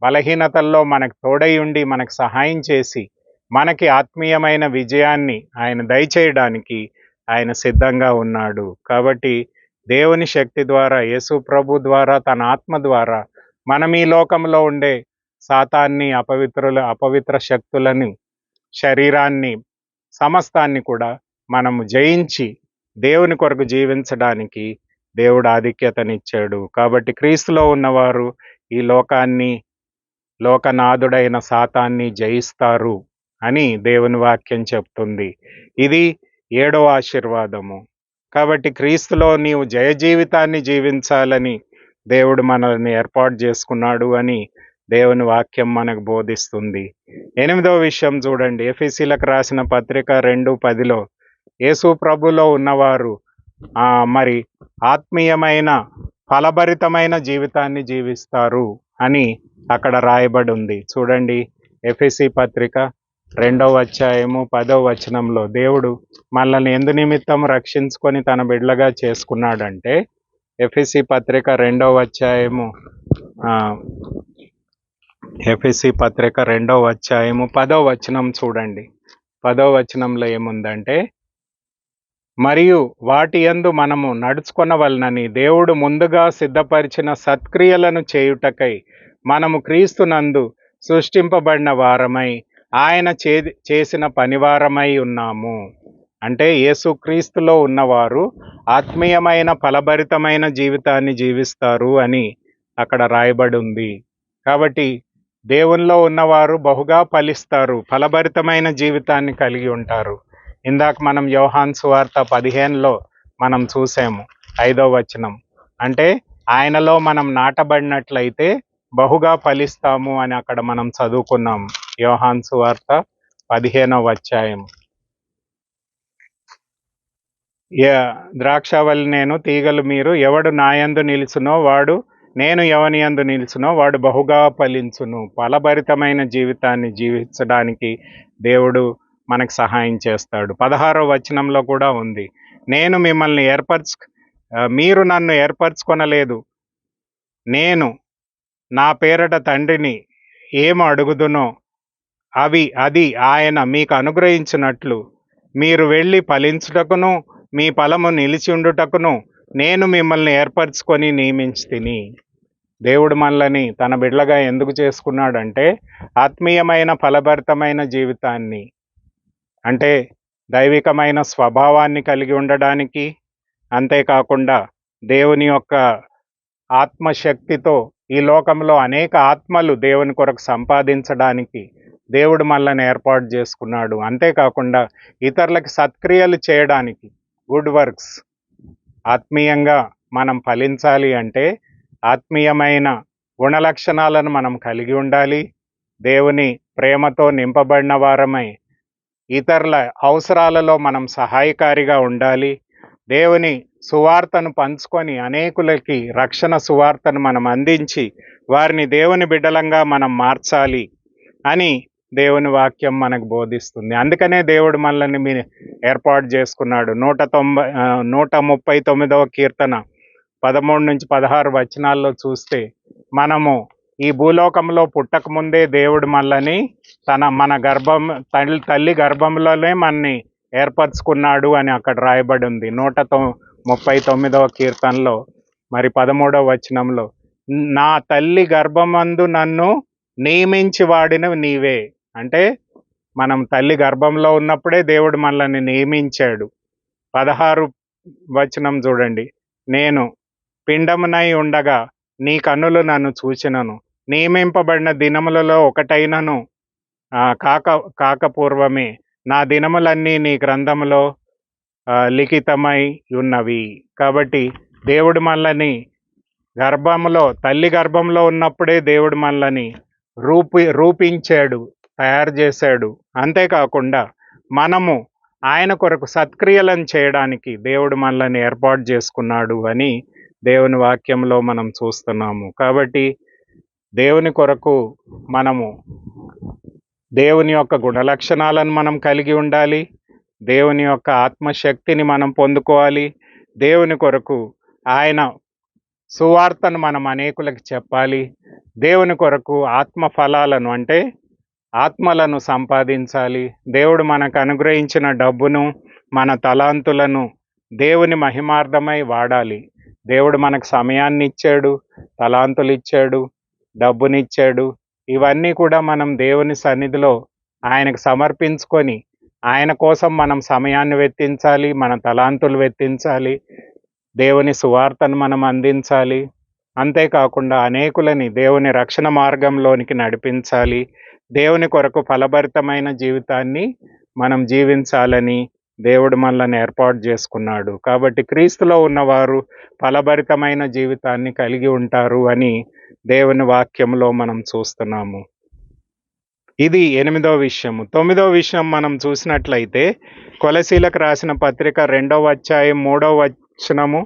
Speaker 1: బలహీనతల్లో మనకు తోడై ఉండి మనకు సహాయం చేసి మనకి ఆత్మీయమైన విజయాన్ని ఆయన దయచేయడానికి ఆయన సిద్ధంగా ఉన్నాడు. కాబట్టి దేవుని శక్తి ద్వారా, యేసు ప్రభు ద్వారా, తన ఆత్మ ద్వారా మనం ఈ లోకంలో ఉండే సాతాన్ని, అపవిత్ర శక్తులని, శరీరాన్ని, సమస్తాన్ని కూడా మనము జయించి దేవుని కొరకు జీవించడానికి దేవుడు ఆధిక్యతనిచ్చాడు. కాబట్టి క్రీస్తులో ఉన్నవారు ఈ లోకాన్ని, లోకనాథుడైన సాతాన్ని జయిస్తారు అని దేవుని వాక్యం చెప్తుంది. ఇది 7వ ఆశీర్వాదము. కాబట్టి క్రీస్తులో నీవు జయ జీవితాన్ని జీవించాలని దేవుడు మనల్ని ఏర్పాటు చేసుకున్నాడు అని దేవుని వాక్యం మనకు బోధిస్తుంది. 8వ విషయం చూడండి, ఎఫెసీలకు రాసిన పత్రిక 2:10లో యేసు ప్రభులో ఉన్నవారు మరి ఆత్మీయమైన ఫలభరితమైన జీవితాన్ని జీవిస్తారు అని అక్కడ రాయబడి ఉంది. చూడండి, ఎఫెసీ పత్రిక 2వ అధ్యాయము 10వ వచనంలో దేవుడు మనల్ని ఎందు నిమిత్తం రక్షించుకొని తన బిడ్డలుగా చేసుకున్నాడంటే, ఎఫెసీ పత్రిక 2వ అధ్యాయము 10వ వచనం చూడండి. 10వ వచనంలో ఏముందంటే, మరియు వాటి యందు మనము నడుచుకొనవలనని దేవుడు ముందుగా సిద్ధపరిచిన సత్క్రియలను చేయుటకై మనము క్రీస్తునందు సృష్టింపబడిన వారమై ఆయన చేసిన పనివారమై ఉన్నాము. అంటే యేసుక్రీస్తులో ఉన్నవారు ఆత్మీయమైన ఫలభరితమైన జీవితాన్ని జీవిస్తారు అని అక్కడ రాయబడి ఉంది. కాబట్టి దేవునిలో ఉన్నవారు బహుగా ఫలిస్తారు, ఫలభరితమైన జీవితాన్ని కలిగి ఉంటారు. ఇందాక మనం యోహాను సువార్త 15లో మనం చూసాము 5వ వచనం. అంటే ఆయనలో మనం నాటబడినట్లయితే బహుగా ఫలిస్తాము అని అక్కడ మనం చదువుకున్నాం. యోహాను సువార్త 15వ అధ్యాయం. ద్రాక్షవల్లి నేను, తీగలు మీరు. ఎవడు నాయందు నిలుచునో వాడు, నేను ఎవని యందు నిలుచునో వాడు బహుగా ఫలించును. ఫలభరితమైన జీవితాన్ని జీవించడానికి దేవుడు మనకు సహాయం చేస్తాడు. 16వ వచనంలో కూడా ఉంది, నేను మిమ్మల్ని మీరు నన్ను ఏర్పరచుకొనలేదు, నేను నా పేరట తండ్రిని ఏమి అడుగుదునో అది ఆయన మీకు అనుగ్రహించినట్లు మీరు వెళ్ళి ఫలించుటకును మీ ఫలము నిలిచి ఉండుటకును నేను మిమ్మల్ని ఏర్పరచుకొని నియమించితిని. దేవుడు మనల్ని తన బిడ్డలుగా ఎందుకు చేసుకున్నాడంటే ఆత్మీయమైన ఫలభరితమైన జీవితాన్ని, అంటే దైవికమైన స్వభావాన్ని కలిగి ఉండడానికి, అంతేకాకుండా దేవుని యొక్క ఆత్మశక్తితో ఈ లోకంలో అనేక ఆత్మలు దేవుని కొరకు సంపాదించడానికి దేవుడు మనల్ని ఏర్పాటు చేసుకున్నాడు. అంతేకాకుండా ఇతరులకు సత్క్రియలు చేయడానికి, గుడ్ వర్క్స్. ఆత్మీయంగా మనం ఫలించాలి అంటే ఆత్మీయమైన గుణలక్షణాలను మనం కలిగి ఉండాలి. దేవుని ప్రేమతో నింపబడిన వారమై ఇతరుల అవసరాలలో మనం సహాయకారిగా ఉండాలి. దేవుని సువార్తను పంచుకొని అనేకులకి రక్షణ సువార్తను మనం అందించి వారిని దేవుని బిడ్డలంగా మనం మార్చాలి అని దేవుని వాక్యం మనకు బోధిస్తుంది. అందుకనే దేవుడు మనల్ని ఏర్పాటు చేసుకున్నాడు. 139వ కీర్తన 13-16 వచనాల్లో చూస్తే మనము ఈ భూలోకంలో పుట్టకముందే దేవుడు మనల్ని మన తల్లి గర్భంలోనే మనని ఏర్పరచుకున్నాడు అని అక్కడ రాయబడి ఉంది. 139వ కీర్తనలో మరి 13వ వచనంలో, నా తల్లి గర్భమందు నన్ను నియమించి వాడిన నీవే. అంటే మనం తల్లి గర్భంలో ఉన్నప్పుడే దేవుడు మనల్ని నియమించాడు. 16 వచనం చూడండి, నేను పిండమునై ఉండగా నీ కన్నులు నన్ను చూచినను, నియమింపబడిన దినములలో ఒకటైనను కాకపూర్వమే నా దినములన్నీ నీ గ్రంథములో లిఖితమై ఉన్నవి. కాబట్టి దేవుడు మనల్ని తల్లి గర్భంలో ఉన్నప్పుడే దేవుడు మనల్ని రూపించాడు, తయారు చేశాడు. అంతేకాకుండా మనము ఆయన కొరకు సత్క్రియలను చేయడానికి దేవుడు మనల్ని ఏర్పాటు చేసుకున్నాడు అని దేవుని వాక్యంలో మనం చూస్తున్నాము. కాబట్టి దేవుని కొరకు మనము దేవుని యొక్క గుణలక్షణాలను మనం కలిగి ఉండాలి. దేవుని యొక్క ఆత్మశక్తిని మనం పొందుకోవాలి. దేవుని కొరకు ఆయన సువార్తను మనం అనేకులకు చెప్పాలి. దేవుని కొరకు ఆత్మ ఫలాలను, అంటే ఆత్మలను సంపాదించాలి. దేవుడు మనకు అనుగ్రహించిన డబ్బును, మన తలాంతులను దేవుని మహిమార్థమై వాడాలి. దేవుడు మనకు సమయాన్ని ఇచ్చాడు, తలాంతులు ఇచ్చాడు, డబ్బునిచ్చాడు. ఇవన్నీ కూడా మనం దేవుని సన్నిధిలో ఆయనకు సమర్పించుకొని ఆయన కోసం మనం సమయాన్ని వెచ్చించాలి, మన తలాంతులు వెచ్చించాలి, దేవుని సువార్తను మనం అందించాలి. అంతేకాకుండా అనేకులని దేవుని రక్షణ మార్గంలోనికి నడిపించాలి. దేవుని కొరకు ఫలభరితమైన జీవితాన్ని మనం జీవించాలని దేవుడు మనల్ని ఏర్పాటు చేసుకున్నాడు. కాబట్టి క్రీస్తులో ఉన్నవారు ఫలభరితమైన జీవితాన్ని కలిగి ఉంటారు అని దేవుని వాక్యంలో మనం చూస్తున్నాము. ఇది 8వ విషయము. 9వ విషయం మనం చూసినట్లయితే కొలసీలకు రాసిన పత్రిక 2వ అధ్యాయం 3వ వచనము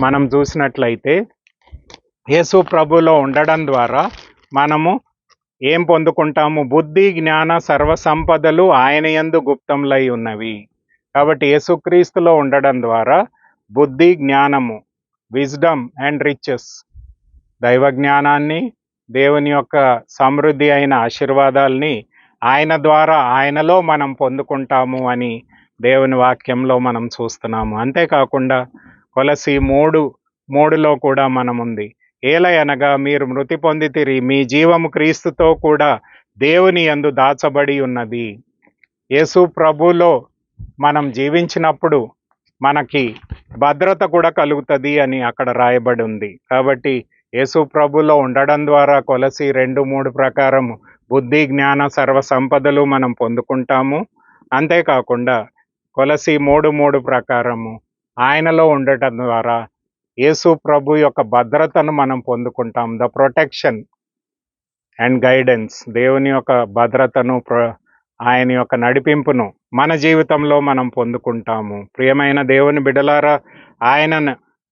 Speaker 1: మనం చూసినట్లయితే యేసు ప్రభులో ఉండడం ద్వారా మనము ఏం పొందుకుంటాము? బుద్ధి, జ్ఞాన, సర్వసంపదలు ఆయన యందు గుప్తములై ఉన్నవి. కాబట్టి యేసుక్రీస్తులో ఉండడం ద్వారా బుద్ధి, జ్ఞానము, విజ్డమ్ అండ్ రిచెస్, దైవ జ్ఞానాన్ని, దేవుని యొక్క సమృద్ధి అయిన ఆశీర్వాదాల్ని ఆయన ద్వారా ఆయనలో మనం పొందుకుంటాము అని దేవుని వాక్యంలో మనం చూస్తున్నాము. అంతేకాకుండా కొలసి 3:3లో కూడా మనముంది. ఏలయనగా మీరు మృతి పొందితిరి, మీ జీవము క్రీస్తుతో కూడా దేవుని యందు దాచబడి ఉన్నది. యేసు ప్రభులో మనం జీవించినప్పుడు మనకి భద్రత కూడా కలుగుతుంది అని అక్కడ రాయబడి ఉంది. కాబట్టి యేసు ప్రభులో ఉండడం ద్వారా కొలసి 2:3 ప్రకారం బుద్ధి జ్ఞాన సర్వ సంపదలు మనం పొందుకుంటాము. అంతేకాకుండా కొలసి 3:3 ప్రకారము ఆయనలో ఉండటం ద్వారా యేసు ప్రభు యొక్క భద్రతను మనం పొందుకుంటాం. ద ప్రొటెక్షన్ అండ్ గైడెన్స్, దేవుని యొక్క భద్రతను ఆయన యొక్క నడిపింపును మన జీవితంలో మనం పొందుకుంటాము. ప్రియమైన దేవుని బిడ్డలారా,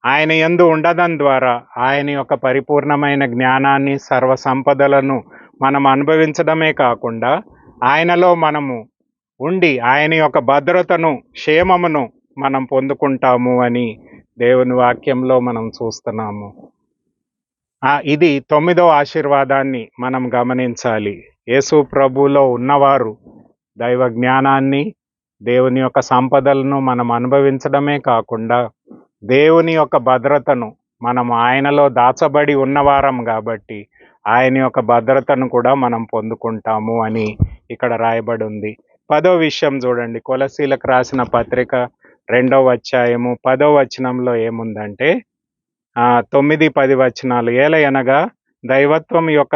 Speaker 1: ఆయన యందు ఉండడం ద్వారా ఆయన యొక్క పరిపూర్ణమైన జ్ఞానాన్ని సర్వ సంపదలను మనం అనుభవించడమే కాకుండా ఆయనలో మనము ఉండి ఆయన యొక్క భద్రతను క్షేమమును మనం పొందుకుంటాము అని దేవుని వాక్యంలో మనం చూస్తున్నాము. ఇది 9వ ఆశీర్వాదాన్ని మనం గమనించాలి. యేసు ప్రభులో ఉన్నవారు దైవ జ్ఞానాన్ని, దేవుని యొక్క సంపదలను మనం అనుభవించడమే కాకుండా దేవుని యొక్క భద్రతను మనం ఆయనలో దాచబడి ఉన్నవారం కాబట్టి ఆయన యొక్క భద్రతను కూడా మనం పొందుకుంటాము అని ఇక్కడ రాయబడి ఉంది. 10వ విషయం చూడండి, కొలసీలకు రాసిన పత్రిక 2వ అధ్యాయము 10వ వచనంలో ఏముందంటే 9-10 వచనాలు. ఏలయనగా దైవత్వం యొక్క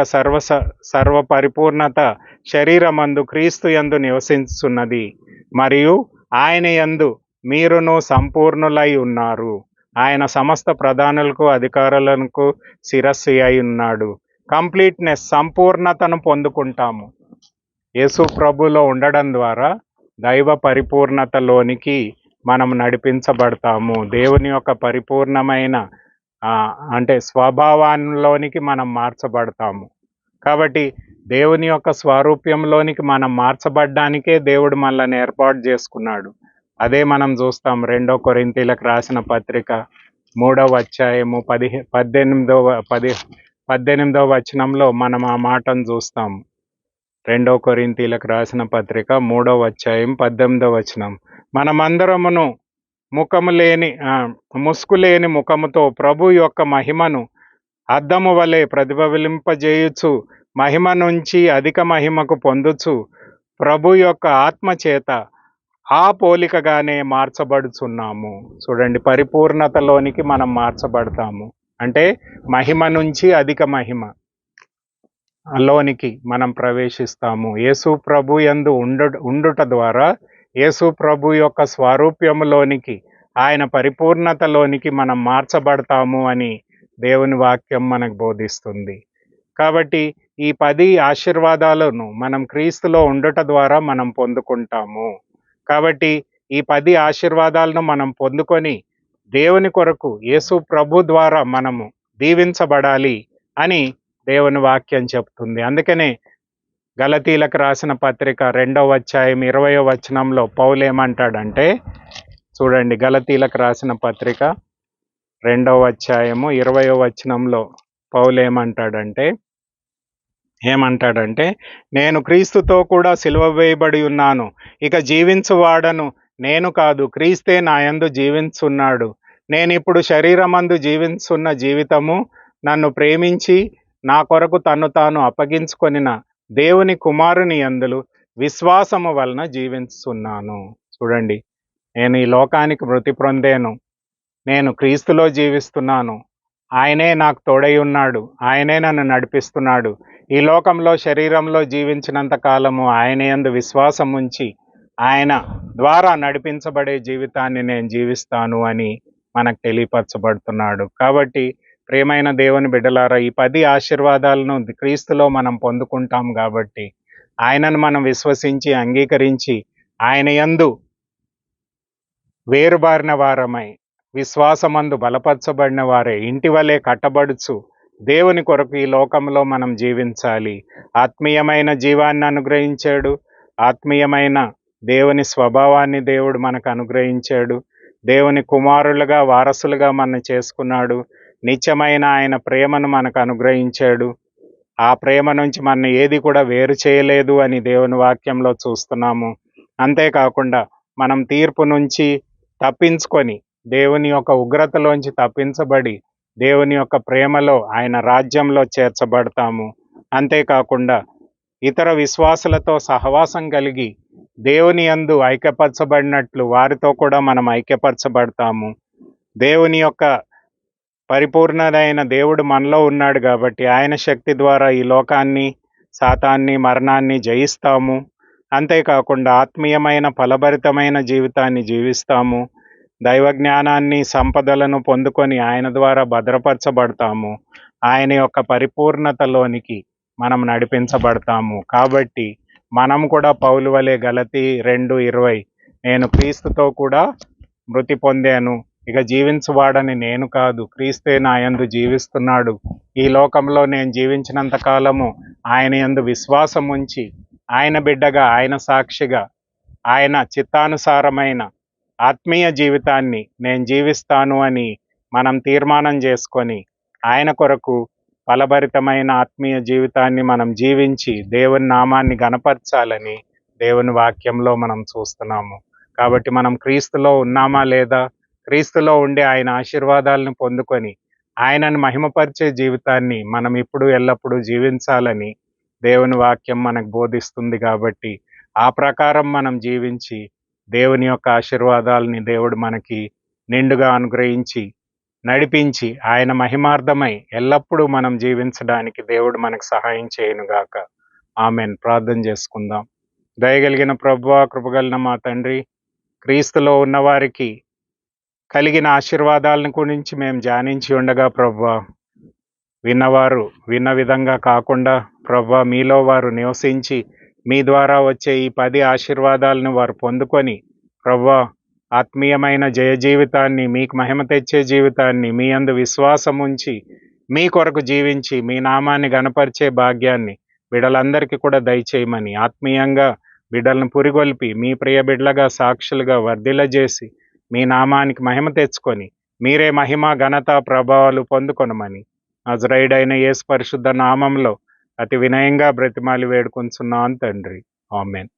Speaker 1: సర్వ పరిపూర్ణత శరీరమందు క్రీస్తు యందు నివసించున్నది, మరియు ఆయన యందు మీరును సంపూర్ణులై ఉన్నారు. ఆయన సమస్త ప్రధానులకు అధికారులకు శిరస్సు అయి ఉన్నాడు. కంప్లీట్నెస్, సంపూర్ణతను పొందుకుంటాము. యేసు ప్రభులో ఉండడం ద్వారా దైవ పరిపూర్ణతలోనికి మనం నడిపించబడతాము. దేవుని యొక్క పరిపూర్ణమైన అంటే స్వభావంలోనికి మనం మార్చబడతాము. కాబట్టి దేవుని యొక్క స్వరూప్యంలోనికి మనం మార్చబడ్డానికే దేవుడు మనల్ని ఏర్పాటు చేసుకున్నాడు. అదే మనం చూస్తాం 2 కొరింథీలకు రాసిన పత్రిక 3వ అధ్యాయము 18వ వచనంలో మనం ఆ మాటను చూస్తాము. 2 కొరింథీలకు రాసిన పత్రిక 3వ అధ్యాయం 18వ వచనం. మనమందరమును ముసుకులేని ముఖముతో ప్రభు యొక్క మహిమను అద్దము వలె ప్రతిఫలింపజేయుచు మహిమ నుంచి అధిక మహిమకు పొందుచు ప్రభు యొక్క ఆత్మ చేత ఆ పోలికగానే మార్చబడుచున్నాము. చూడండి, పరిపూర్ణతలోనికి మనం మార్చబడతాము. అంటే మహిమ నుంచి అధిక మహిమ లోనికి మనం ప్రవేశిస్తాము. యేసు ప్రభు యందు ఉండుట ద్వారా యేసు ప్రభు యొక్క స్వరూప్యములోనికి, ఆయన పరిపూర్ణతలోనికి మనం మార్చబడతాము అని దేవుని వాక్యం మనకు బోధిస్తుంది. కాబట్టి ఈ 10 ఆశీర్వాదాలను మనం క్రీస్తులో ఉండుట ద్వారా మనం పొందుకుంటాము. కాబట్టి ఈ 10 ఆశీర్వాదాలను మనం పొందుకొని దేవుని కొరకు యేసు ప్రభు ద్వారా మనము దీవించబడాలి అని దేవుని వాక్యం చెప్తుంది. అందుకనే గలతీలకు రాసిన పత్రిక 2వ అధ్యాయం 20వ వచనంలో పౌలు ఏమంటాడంటే, చూడండి, గలతీలకు రాసిన పత్రిక 2వ అధ్యాయము 20వ వచనంలో పౌలు ఏమంటాడంటే నేను క్రీస్తుతో కూడా సిలువ వేయబడి ఉన్నాను, ఇక జీవించువాడను నేను కాదు, క్రీస్తే నాయందు జీవించున్నాడు. నేను ఇప్పుడు శరీరమందు జీవించున్న జీవితము నన్ను ప్రేమించి నా కొరకు తన్ను తాను అప్పగించుకొనిన దేవుని కుమారుని యందు విశ్వాసము వలన జీవిస్తున్నాను. చూడండి, నేను ఈ లోకానికి మృతి పొందేను, నేను క్రీస్తులో జీవిస్తున్నాను. ఆయనే నాకు తోడై ఉన్నాడు, ఆయనే నన్ను నడిపిస్తున్నాడు. ఈ లోకంలో శరీరంలో జీవించినంత కాలము ఆయన యందు విశ్వాసం ఉంచి ఆయన ద్వారా నడిపించబడే జీవితాన్ని నేను జీవిస్తాను అని మనకు తెలియపరచబడుతున్నాడు. కాబట్టి ప్రియమైన దేవుని బిడ్డలారా, ఈ 10 ఆశీర్వాదాలను క్రీస్తులో మనం పొందుకుంటాం. కాబట్టి ఆయనను మనం విశ్వసించి అంగీకరించి ఆయన యందు వేరుబారిన వారమై విశ్వాసమందు బలపరచబడిన వారే ఇంటి వలె కట్టబడుచు దేవుని కొరకు ఈ లోకంలో మనం జీవించాలి. ఆత్మీయమైన జీవాన్ని అనుగ్రహించాడు, ఆత్మీయమైన దేవుని స్వభావాన్ని దేవుడు మనకు అనుగ్రహించాడు, దేవుని కుమారులుగా వారసులుగా మనం చేసుకున్నాడు, నిత్యమైన ఆయన ప్రేమను మనకు అనుగ్రహించాడు. ఆ ప్రేమ నుంచి మన ఏది కూడా వేరు చేయలేదు అని దేవుని వాక్యంలో చూస్తున్నాము. అంతేకాకుండా మనం తీర్పు నుంచి తప్పించుకొని దేవుని యొక్క ఉగ్రతలోంచి తప్పించబడి దేవుని యొక్క ప్రేమలో ఆయన రాజ్యంలో చేర్చబడతాము. అంతేకాకుండా ఇతర విశ్వాసులతో సహవాసం కలిగి దేవుని యందు ఐక్యపరచబడినట్లు వారితో కూడా మనం ఐక్యపరచబడతాము. దేవుని యొక్క పరిపూర్ణుడైన దేవుడు మనలో ఉన్నాడు కాబట్టి ఆయన శక్తి ద్వారా ఈ లోకాన్ని, సాతాన్ని, మరణాన్ని జయిస్తాము. అంతేకాకుండా ఆత్మీయమైన ఫలభరితమైన జీవితాన్ని జీవిస్తాము. దైవ జ్ఞానాన్ని, సంపదలను పొందుకొని ఆయన ద్వారా భద్రపరచబడతాము. ఆయన యొక్క పరిపూర్ణతలోనికి మనం నడిపించబడతాము. కాబట్టి మనం కూడా పౌలు వలె గలతీ 2:20 నేను క్రీస్తుతో కూడా మృతి పొందాను, ఇక జీవించువాడని నేను కాదు, క్రీస్తే నా యందు జీవిస్తున్నాడు. ఈ లోకంలో నేను జీవించినంత కాలము ఆయన యందు విశ్వాసం ఉంచి ఆయన బిడ్డగా, ఆయన సాక్షిగా, ఆయన చిత్తానుసారమైన ఆత్మీయ జీవితాన్ని నేను జీవిస్తాను అని మనం తీర్మానం చేసుకొని ఆయన కొరకు ఫలభరితమైన ఆత్మీయ జీవితాన్ని మనం జీవించి దేవుని నామాన్ని గణపరచాలని దేవుని వాక్యంలో మనం చూస్తున్నాము. కాబట్టి మనం క్రీస్తులో ఉన్నామా లేదా, క్రీస్తులో ఉండి ఆయన ఆశీర్వాదాలను పొందుకొని ఆయనను మహిమపరిచే జీవితాన్ని మనం ఇప్పుడు ఎల్లప్పుడూ జీవించాలని దేవుని వాక్యం మనకు బోధిస్తుంది. కాబట్టి ఆ ప్రకారం మనం జీవించి దేవుని యొక్క ఆశీర్వాదాలని దేవుడు మనకి నిండుగా అనుగ్రహించి నడిపించి ఆయన మహిమార్థమై ఎల్లప్పుడూ మనం జీవించడానికి దేవుడు మనకు సహాయం చేయనుగాక. ఆమెన్. ప్రార్థన చేసుకుందాం. దయగలిగిన ప్రభువా, కృపగలిగిన మా తండ్రి, క్రీస్తులో ఉన్నవారికి కలిగిన ఆశీర్వాదాలను గురించి మేము ధ్యానించి ఉండగా ప్రభువా, విన్నవారు విన్న విధంగా కాకుండా ప్రభువా మీలో వారు నివసించి మీ ద్వారా వచ్చే ఈ 10 ఆశీర్వాదాలను వారు పొందుకొని ప్రభువా ఆత్మీయమైన జయ జీవితాన్ని, మీకు మహిమ తెచ్చే జీవితాన్ని, మీ యందు విశ్వాసం ఉంచి మీ కొరకు జీవించి మీ నామాన్ని గణపరిచే భాగ్యాన్ని బిడ్డలందరికీ కూడా దయచేయమని, ఆత్మీయంగా బిడ్డలను పురిగొల్పి మీ ప్రియ బిడ్డలుగా సాక్షులుగా వర్ధిల్లజేసి మీ నామానికి మహిమ తెచ్చుకొని మీరే మహిమ, ఘనత, ప్రభావాలు పొందుకొనమని నజరేయుడైన యేసు పరిశుద్ధ నామంలో అతి వినయంగా బ్రతిమాలి వేడుకొంచున్నాను తండ్రి. ఆమేన్.